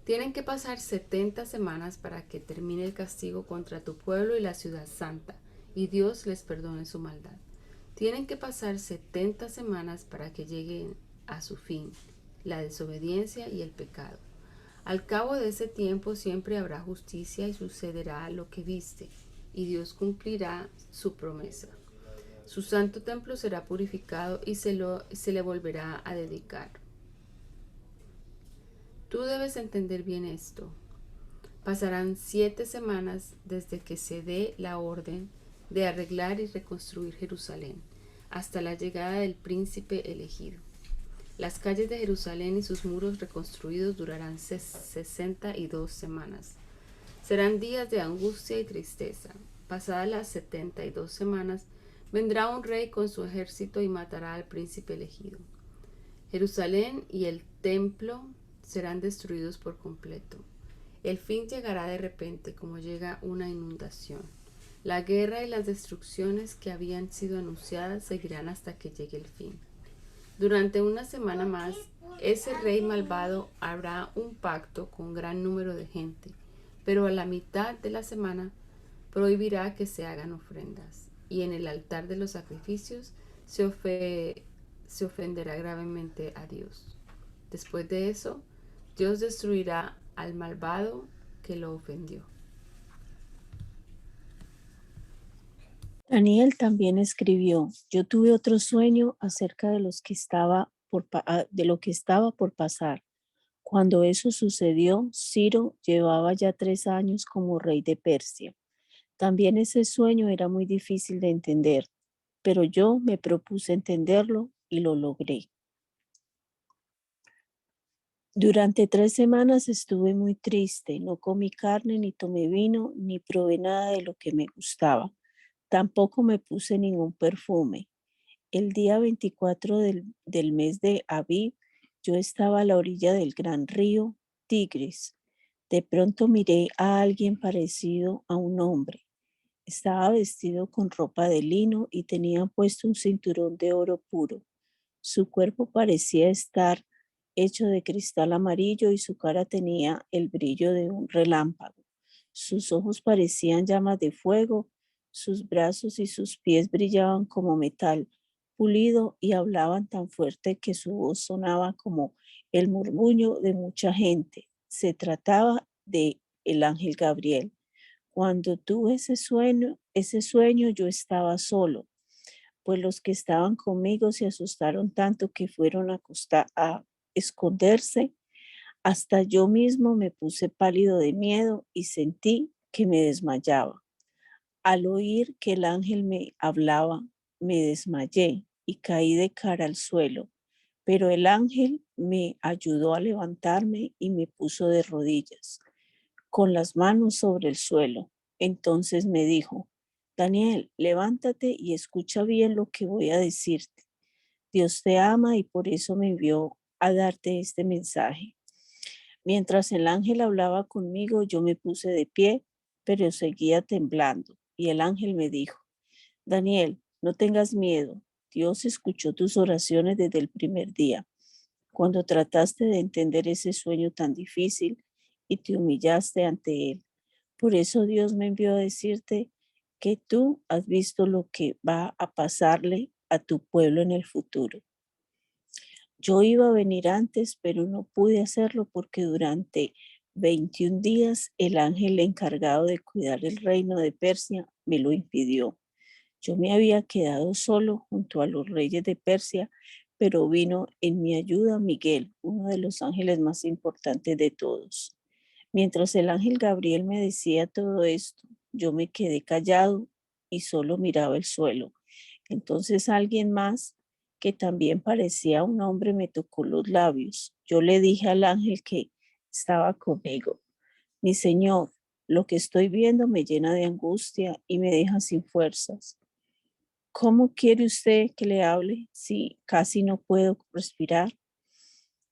Tienen que pasar 70 semanas para que termine el castigo contra tu pueblo y la ciudad santa, y Dios les perdone su maldad. Tienen que pasar 70 semanas para que lleguen a su fin la desobediencia y el pecado. Al cabo de ese tiempo siempre habrá justicia y sucederá lo que viste, y Dios cumplirá su promesa. Su santo templo será purificado y se le volverá a dedicar. Tú debes entender bien esto. Pasarán 7 semanas desde que se dé la orden de arreglar y reconstruir Jerusalén, hasta la llegada del príncipe elegido. Las calles de Jerusalén y sus muros reconstruidos durarán 62 semanas. Serán días de angustia y tristeza. Pasadas las 72 semanas, vendrá un rey con su ejército y matará al príncipe elegido. Jerusalén y el templo serán destruidos por completo. El fin llegará de repente, como llega una inundación. La guerra y las destrucciones que habían sido anunciadas seguirán hasta que llegue el fin. Durante una semana más, ese rey malvado hará un pacto con gran número de gente, pero a la mitad de la semana prohibirá que se hagan ofrendas, y en el altar de los sacrificios se ofenderá gravemente a Dios. Después de eso, Dios destruirá al malvado que lo ofendió. Daniel también escribió: yo tuve otro sueño acerca de lo que estaba por pasar. Cuando eso sucedió, Ciro llevaba ya 3 años como rey de Persia. También ese sueño era muy difícil de entender, pero yo me propuse entenderlo y lo logré. Durante 3 semanas estuve muy triste, no comí carne, ni tomé vino, ni probé nada de lo que me gustaba. Tampoco me puse ningún perfume. El día 24 del mes de Abib, yo estaba a la orilla del gran río Tigris. De pronto miré a alguien parecido a un hombre. Estaba vestido con ropa de lino y tenía puesto un cinturón de oro puro. Su cuerpo parecía estar hecho de cristal amarillo y su cara tenía el brillo de un relámpago. Sus ojos parecían llamas de fuego, sus brazos y sus pies brillaban como metal pulido y hablaban tan fuerte que su voz sonaba como el murmullo de mucha gente. Se trataba de el ángel Gabriel. Cuando tuve ese sueño yo estaba solo, pues los que estaban conmigo se asustaron tanto que fueron a esconderse. Hasta yo mismo me puse pálido de miedo y sentí que me desmayaba. Al oír que el ángel me hablaba, me desmayé y caí de cara al suelo, pero el ángel me ayudó a levantarme y me puso de rodillas, con las manos sobre el suelo. Entonces me dijo: Daniel, levántate y escucha bien lo que voy a decirte. Dios te ama y por eso me envió a darte este mensaje. Mientras el ángel hablaba conmigo, yo me puse de pie, pero seguía temblando. Y el ángel me dijo: Daniel, no tengas miedo. Dios escuchó tus oraciones desde el primer día, cuando trataste de entender ese sueño tan difícil y te humillaste ante él. Por eso Dios me envió a decirte que tú has visto lo que va a pasarle a tu pueblo en el futuro. Yo iba a venir antes, pero no pude hacerlo porque durante 21 días el ángel encargado de cuidar el reino de Persia me lo impidió. Yo me había quedado solo junto a los reyes de Persia, pero vino en mi ayuda Miguel, uno de los ángeles más importantes de todos. Mientras el ángel Gabriel me decía todo esto, yo me quedé callado y solo miraba el suelo. Entonces alguien más, que también parecía un hombre, me tocó los labios. Yo le dije al ángel que estaba conmigo: mi señor, lo que estoy viendo me llena de angustia y me deja sin fuerzas. ¿Cómo quiere usted que le hable si casi no puedo respirar?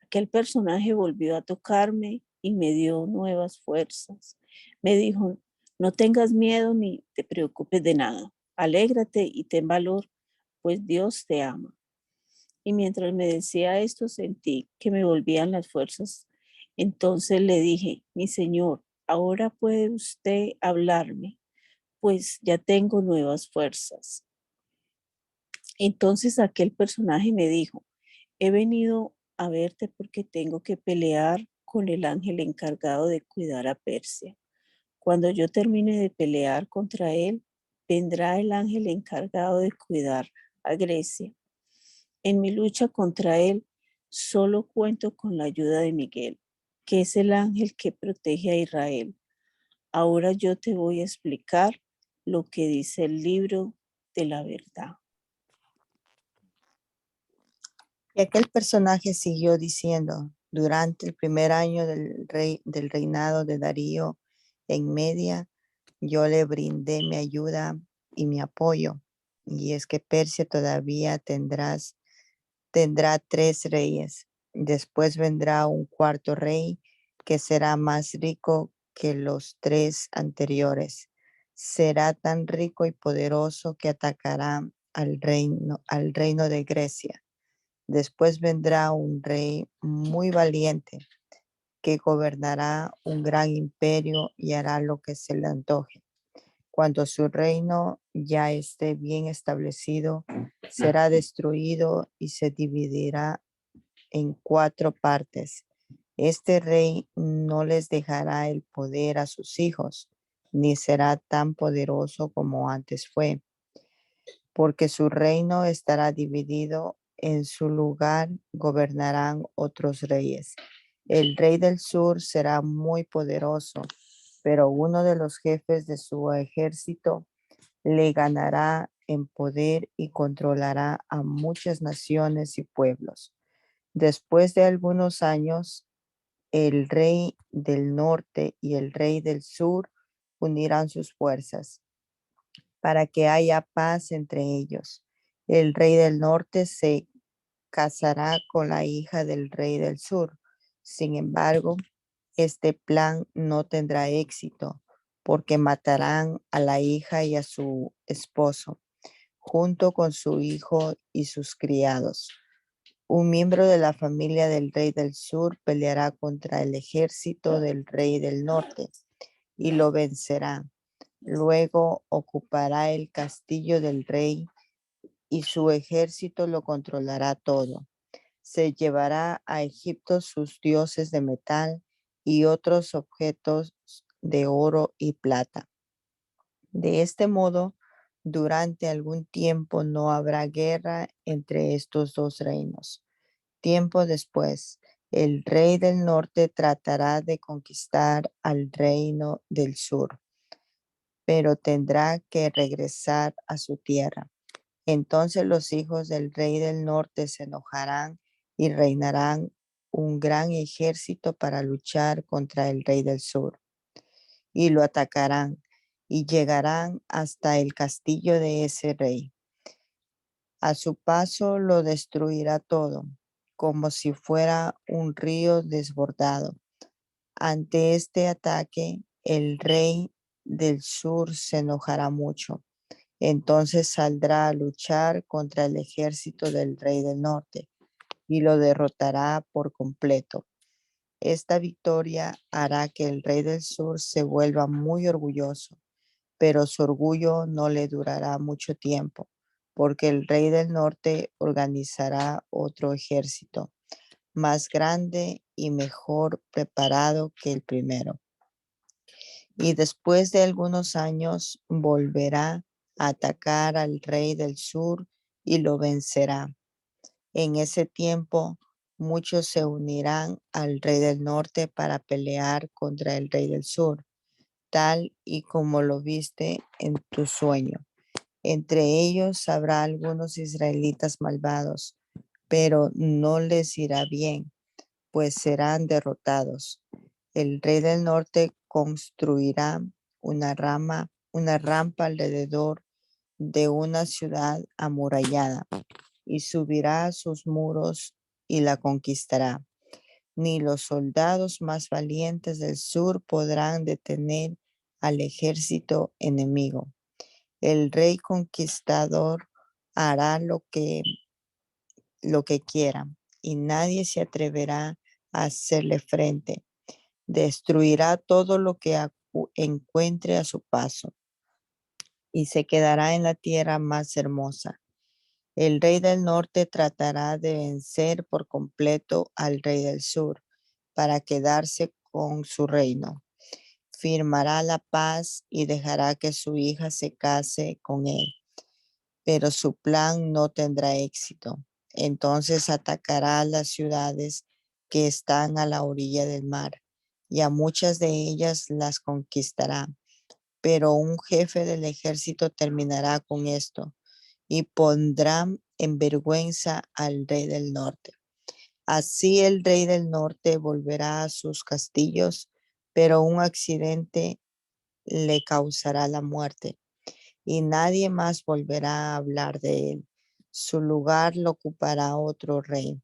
Aquel personaje volvió a tocarme y me dio nuevas fuerzas. Me dijo: no tengas miedo ni te preocupes de nada. Alégrate y ten valor, pues Dios te ama. Y mientras me decía esto, sentí que me volvían las fuerzas. Entonces le dije: mi señor, ahora puede usted hablarme, pues ya tengo nuevas fuerzas. Entonces aquel personaje me dijo: he venido a verte porque tengo que pelear con el ángel encargado de cuidar a Persia. Cuando yo termine de pelear contra él, vendrá el ángel encargado de cuidar a Grecia. En mi lucha contra él, solo cuento con la ayuda de Miguel, que es el ángel que protege a Israel. Ahora yo te voy a explicar lo que dice el libro de la verdad. Y aquel personaje siguió diciendo: durante el primer año del reinado de Darío en Media, yo le brindé mi ayuda y mi apoyo. Y es que Persia todavía tendrá 3 reyes. Después vendrá un cuarto rey que será más rico que los 3 anteriores. Será tan rico y poderoso que atacará al reino de Grecia. Después vendrá un rey muy valiente que gobernará un gran imperio y hará lo que se le antoje. Cuando su reino ya esté bien establecido, será destruido y se dividirá en 4 partes. Este rey no les dejará el poder a sus hijos, ni será tan poderoso como antes fue, porque su reino estará dividido. En su lugar gobernarán otros reyes. El rey del sur será muy poderoso, pero uno de los jefes de su ejército le ganará en poder y controlará a muchas naciones y pueblos. Después de algunos años, el rey del norte y el rey del sur unirán sus fuerzas para que haya paz entre ellos. El rey del norte se casará con la hija del rey del sur. Sin embargo, este plan no tendrá éxito, porque matarán a la hija y a su esposo, junto con su hijo y sus criados. Un miembro de la familia del rey del sur peleará contra el ejército del rey del norte y lo vencerá. Luego ocupará el castillo del rey y su ejército lo controlará todo. Se llevará a Egipto sus dioses de metal y otros objetos de oro y plata. De este modo, durante algún tiempo no habrá guerra entre estos dos reinos. Tiempo después, el rey del norte tratará de conquistar al reino del sur, pero tendrá que regresar a su tierra. Entonces los hijos del rey del norte se enojarán y reinarán un gran ejército para luchar contra el rey del sur. Y lo atacarán y llegarán hasta el castillo de ese rey. A su paso lo destruirá todo, como si fuera un río desbordado. Ante este ataque, el rey del sur se enojará mucho. Entonces saldrá a luchar contra el ejército del rey del norte y lo derrotará por completo. Esta victoria hará que el rey del sur se vuelva muy orgulloso, pero su orgullo no le durará mucho tiempo, porque el rey del norte organizará otro ejército más grande y mejor preparado que el primero. Y después de algunos años volverá a atacar al rey del sur y lo vencerá. En ese tiempo, muchos se unirán al rey del norte para pelear contra el rey del sur, tal y como lo viste en tu sueño. Entre ellos habrá algunos israelitas malvados, pero no les irá bien, pues serán derrotados. El rey del norte construirá una rampa alrededor de una ciudad amurallada y subirá a sus muros y la conquistará. Ni los soldados más valientes del sur podrán detener al ejército enemigo. El rey conquistador hará lo que quiera y nadie se atreverá a hacerle frente. Destruirá todo lo que encuentre a su paso y se quedará en la tierra más hermosa. El rey del norte tratará de vencer por completo al rey del sur para quedarse con su reino. Firmará la paz y dejará que su hija se case con él, pero su plan no tendrá éxito. Entonces atacará a las ciudades que están a la orilla del mar y a muchas de ellas las conquistará. Pero un jefe del ejército terminará con esto y pondrá en vergüenza al rey del norte. Así el rey del norte volverá a sus castillos, pero un accidente le causará la muerte y nadie más volverá a hablar de él. Su lugar lo ocupará otro rey,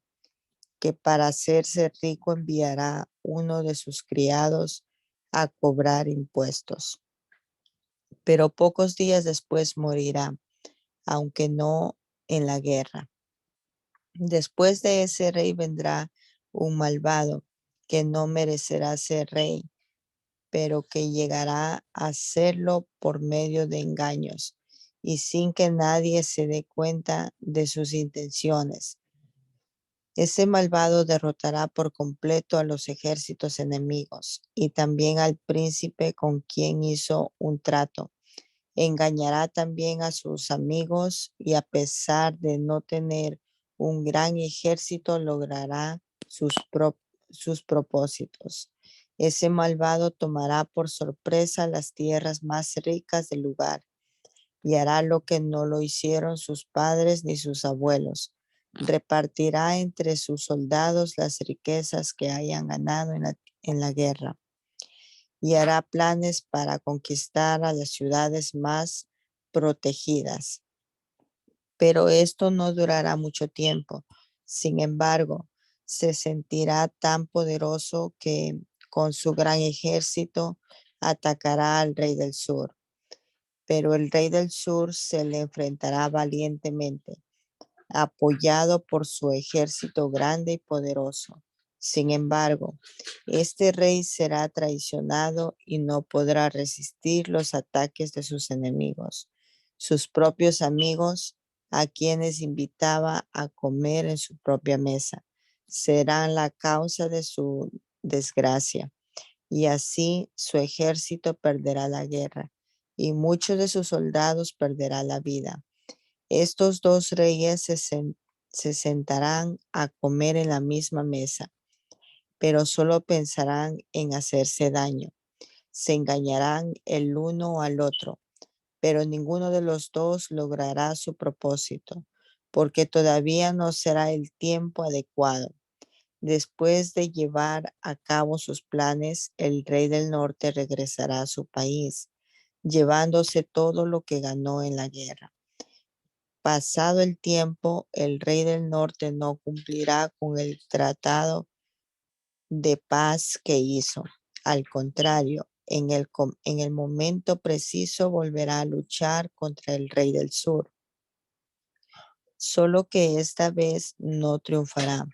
que para hacerse rico enviará uno de sus criados a cobrar impuestos. Pero pocos días después morirá, aunque no en la guerra. Después de ese rey vendrá un malvado que no merecerá ser rey, pero que llegará a serlo por medio de engaños y sin que nadie se dé cuenta de sus intenciones. Ese malvado derrotará por completo a los ejércitos enemigos y también al príncipe con quien hizo un trato. Engañará también a sus amigos y a pesar de no tener un gran ejército logrará sus propósitos. Ese malvado tomará por sorpresa las tierras más ricas del lugar y hará lo que no lo hicieron sus padres ni sus abuelos. Repartirá entre sus soldados las riquezas que hayan ganado en la guerra y hará planes para conquistar a las ciudades más protegidas. Pero esto no durará mucho tiempo. Sin embargo, se sentirá tan poderoso que con su gran ejército atacará al rey del sur, pero el rey del sur se le enfrentará valientemente, apoyado por su ejército grande y poderoso. Sin embargo, este rey será traicionado y no podrá resistir los ataques de sus enemigos, sus propios amigos, a quienes invitaba a comer en su propia mesa. Serán la causa de su desgracia, y así su ejército perderá la guerra, y muchos de sus soldados perderán la vida. Estos dos reyes se sentarán a comer en la misma mesa, pero solo pensarán en hacerse daño. Se engañarán el uno al otro, pero ninguno de los dos logrará su propósito, porque todavía no será el tiempo adecuado. Después de llevar a cabo sus planes, el rey del norte regresará a su país, llevándose todo lo que ganó en la guerra. Pasado el tiempo, el rey del norte no cumplirá con el tratado de paz que hizo. Al contrario, en el momento preciso volverá a luchar contra el rey del sur, solo que esta vez no triunfará.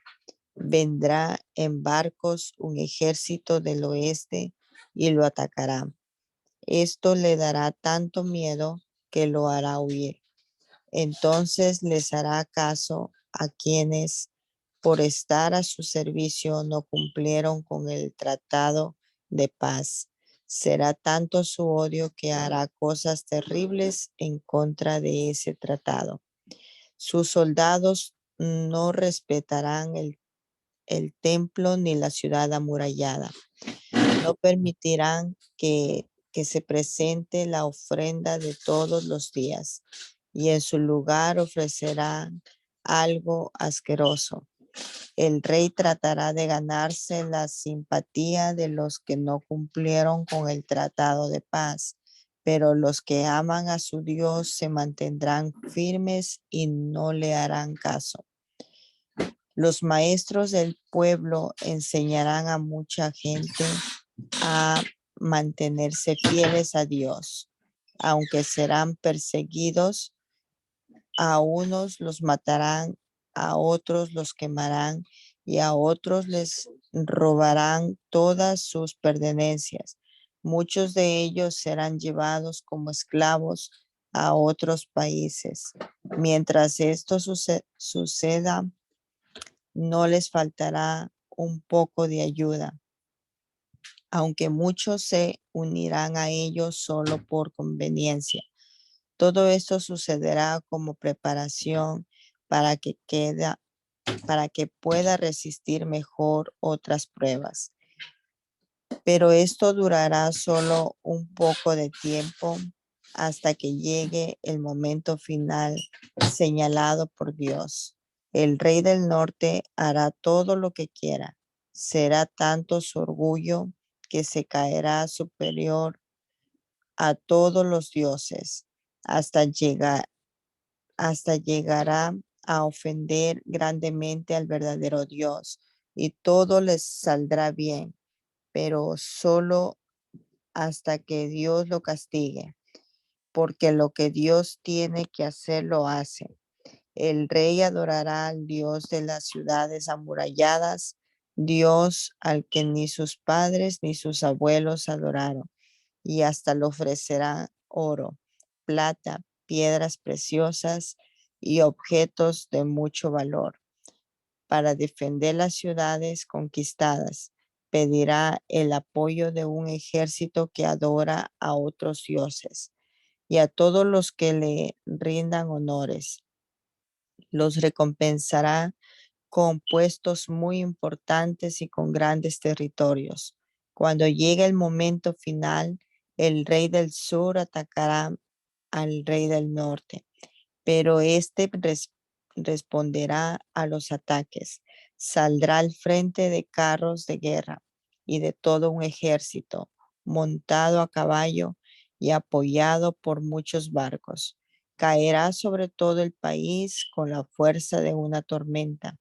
Vendrá en barcos un ejército del oeste y lo atacará. Esto le dará tanto miedo que lo hará huir. Entonces les hará caso a quienes, por estar a su servicio, no cumplieron con el tratado de paz. Será tanto su odio que hará cosas terribles en contra de ese tratado. Sus soldados no respetarán el templo ni la ciudad amurallada. No permitirán que se presente la ofrenda de todos los días, y en su lugar ofrecerán algo asqueroso. El rey tratará de ganarse la simpatía de los que no cumplieron con el tratado de paz, pero los que aman a su Dios se mantendrán firmes y no le harán caso. Los maestros del pueblo enseñarán a mucha gente a mantenerse fieles a Dios, aunque serán perseguidos. A unos los matarán, a otros los quemarán y a otros les robarán todas sus pertenencias. Muchos de ellos serán llevados como esclavos a otros países. Mientras esto suceda, no les faltará un poco de ayuda, aunque muchos se unirán a ellos solo por conveniencia. Todo esto sucederá como preparación para para que pueda resistir mejor otras pruebas. Pero esto durará solo un poco de tiempo hasta que llegue el momento final señalado por Dios. El rey del norte hará todo lo que quiera. Será tanto su orgullo que se caerá superior a todos los dioses hasta llegará a ofender grandemente al verdadero Dios, y todo les saldrá bien, pero solo hasta que Dios lo castigue, porque lo que Dios tiene que hacer lo hace. El rey adorará al Dios de las ciudades amuralladas, Dios al que ni sus padres ni sus abuelos adoraron, y hasta le ofrecerá oro, plata, piedras preciosas y objetos de mucho valor. Para defender las ciudades conquistadas, pedirá el apoyo de un ejército que adora a otros dioses y a todos los que le rindan honores. Los recompensará con puestos muy importantes y con grandes territorios. Cuando llegue el momento final, el rey del sur atacará al rey del norte, pero este responderá a los ataques. Saldrá al frente de carros de guerra y de todo un ejército, montado a caballo y apoyado por muchos barcos. Caerá sobre todo el país con la fuerza de una tormenta.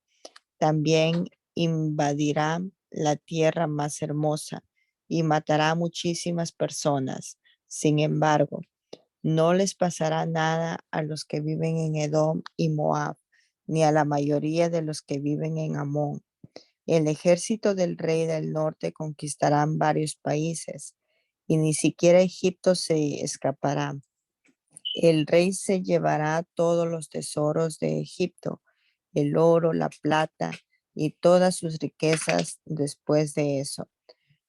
También invadirá la tierra más hermosa y matará a muchísimas personas. Sin embargo, no les pasará nada a los que viven en Edom y Moab, ni a la mayoría de los que viven en Amón. El ejército del rey del norte conquistarán varios países, y ni siquiera Egipto se escapará. El rey se llevará todos los tesoros de Egipto, el oro, la plata y todas sus riquezas. Después de eso,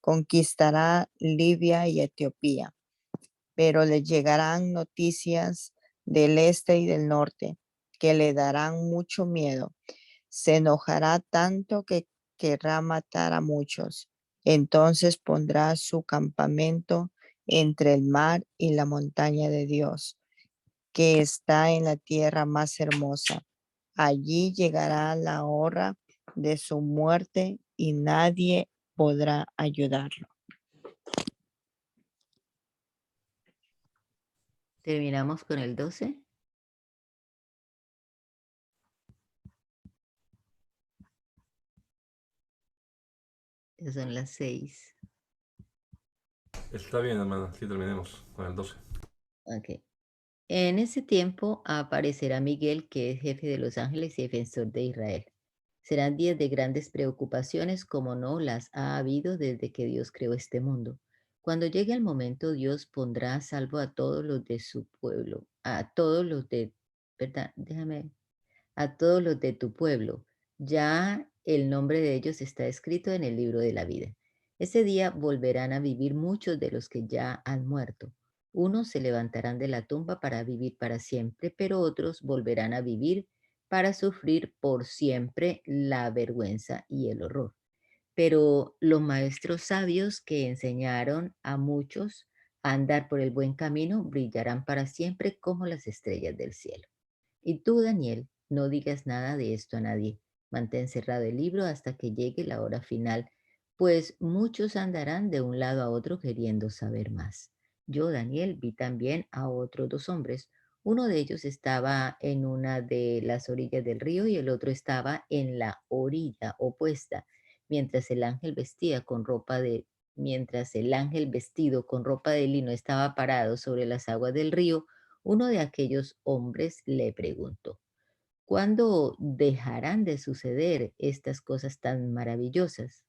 conquistará Libia y Etiopía, pero le llegarán noticias del este y del norte que le darán mucho miedo. Se enojará tanto que querrá matar a muchos. Entonces pondrá su campamento entre el mar y la montaña de Dios, que está en la tierra más hermosa. Allí llegará la hora de su muerte y nadie podrá ayudarlo. Terminamos con el 12. Ya son las 6. Está bien, hermana, sí terminemos con el 12. Ok. En ese tiempo aparecerá Miguel, que es jefe de los ángeles y defensor de Israel. Serán días de grandes preocupaciones como no las ha habido desde que Dios creó este mundo. Cuando llegue el momento, Dios pondrá a salvo a todos los de su pueblo, a todos los de tu pueblo. Ya el nombre de ellos está escrito en el libro de la vida. Ese día volverán a vivir muchos de los que ya han muerto. Unos se levantarán de la tumba para vivir para siempre, pero otros volverán a vivir para sufrir por siempre la vergüenza y el horror. Pero los maestros sabios que enseñaron a muchos a andar por el buen camino brillarán para siempre como las estrellas del cielo. Y tú, Daniel, no digas nada de esto a nadie. Mantén cerrado el libro hasta que llegue la hora final, pues muchos andarán de un lado a otro queriendo saber más. Yo, Daniel, vi también a otros 2 hombres. Uno de ellos estaba en una de las orillas del río y el otro estaba en la orilla opuesta, mientras el ángel mientras el ángel vestido con ropa de lino estaba parado sobre las aguas del río. Uno de aquellos hombres le preguntó: ¿cuándo dejarán de suceder estas cosas tan maravillosas?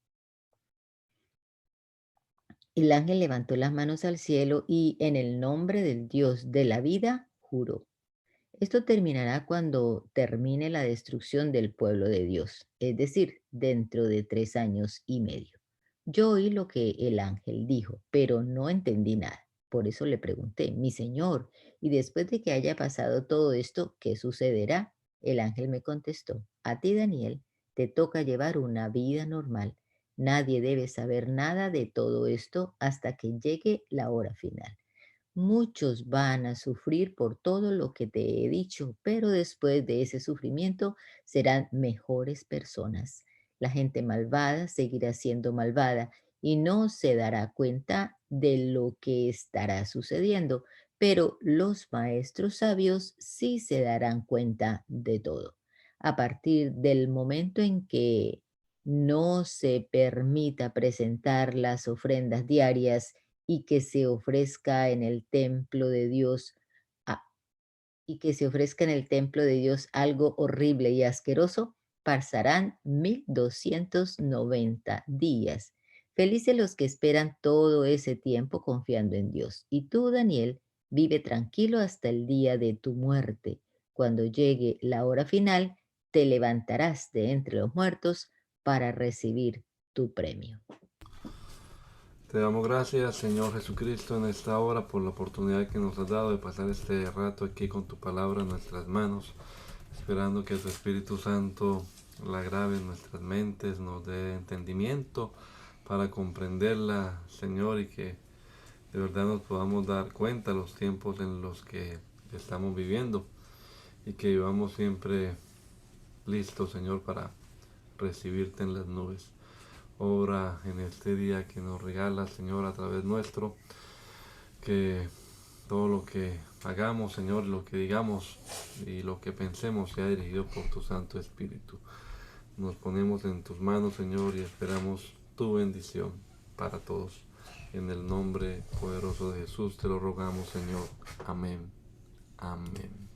El ángel levantó las manos al cielo y en el nombre del Dios de la vida juró: esto terminará cuando termine la destrucción del pueblo de Dios, es decir, dentro de 3 años y medio. Yo oí lo que el ángel dijo, pero no entendí nada. Por eso le pregunté: mi señor, y después de que haya pasado todo esto, ¿qué sucederá? El ángel me contestó: a ti, Daniel, te toca llevar una vida normal. Nadie debe saber nada de todo esto hasta que llegue la hora final. Muchos van a sufrir por todo lo que te he dicho, pero después de ese sufrimiento serán mejores personas. La gente malvada seguirá siendo malvada y no se dará cuenta de lo que estará sucediendo, pero los maestros sabios sí se darán cuenta de todo. A partir del momento en que no se permita presentar las ofrendas diarias y que se ofrezca en el templo de Dios a- y que se ofrezca en el templo de Dios algo horrible y asqueroso, pasarán 1290 días. Felices los que esperan todo ese tiempo confiando en Dios. Y tú, Daniel, vive tranquilo hasta el día de tu muerte. Cuando llegue la hora final, te levantarás de entre los muertos para recibir tu premio. Te damos gracias, Señor Jesucristo, en esta hora por la oportunidad que nos has dado de pasar este rato aquí con tu palabra en nuestras manos, esperando que tu Espíritu Santo la grabe en nuestras mentes, nos dé entendimiento para comprenderla, Señor, y que de verdad nos podamos dar cuenta de los tiempos en los que estamos viviendo y que vivamos siempre listos, Señor, para recibirte en las nubes. Obra en este día que nos regala, Señor, a través nuestro, que todo lo que hagamos, Señor, lo que digamos y lo que pensemos sea dirigido por tu Santo Espíritu. Nos ponemos en tus manos, Señor, y esperamos tu bendición para todos. En el nombre poderoso de Jesús te lo rogamos, Señor. Amén. Amén.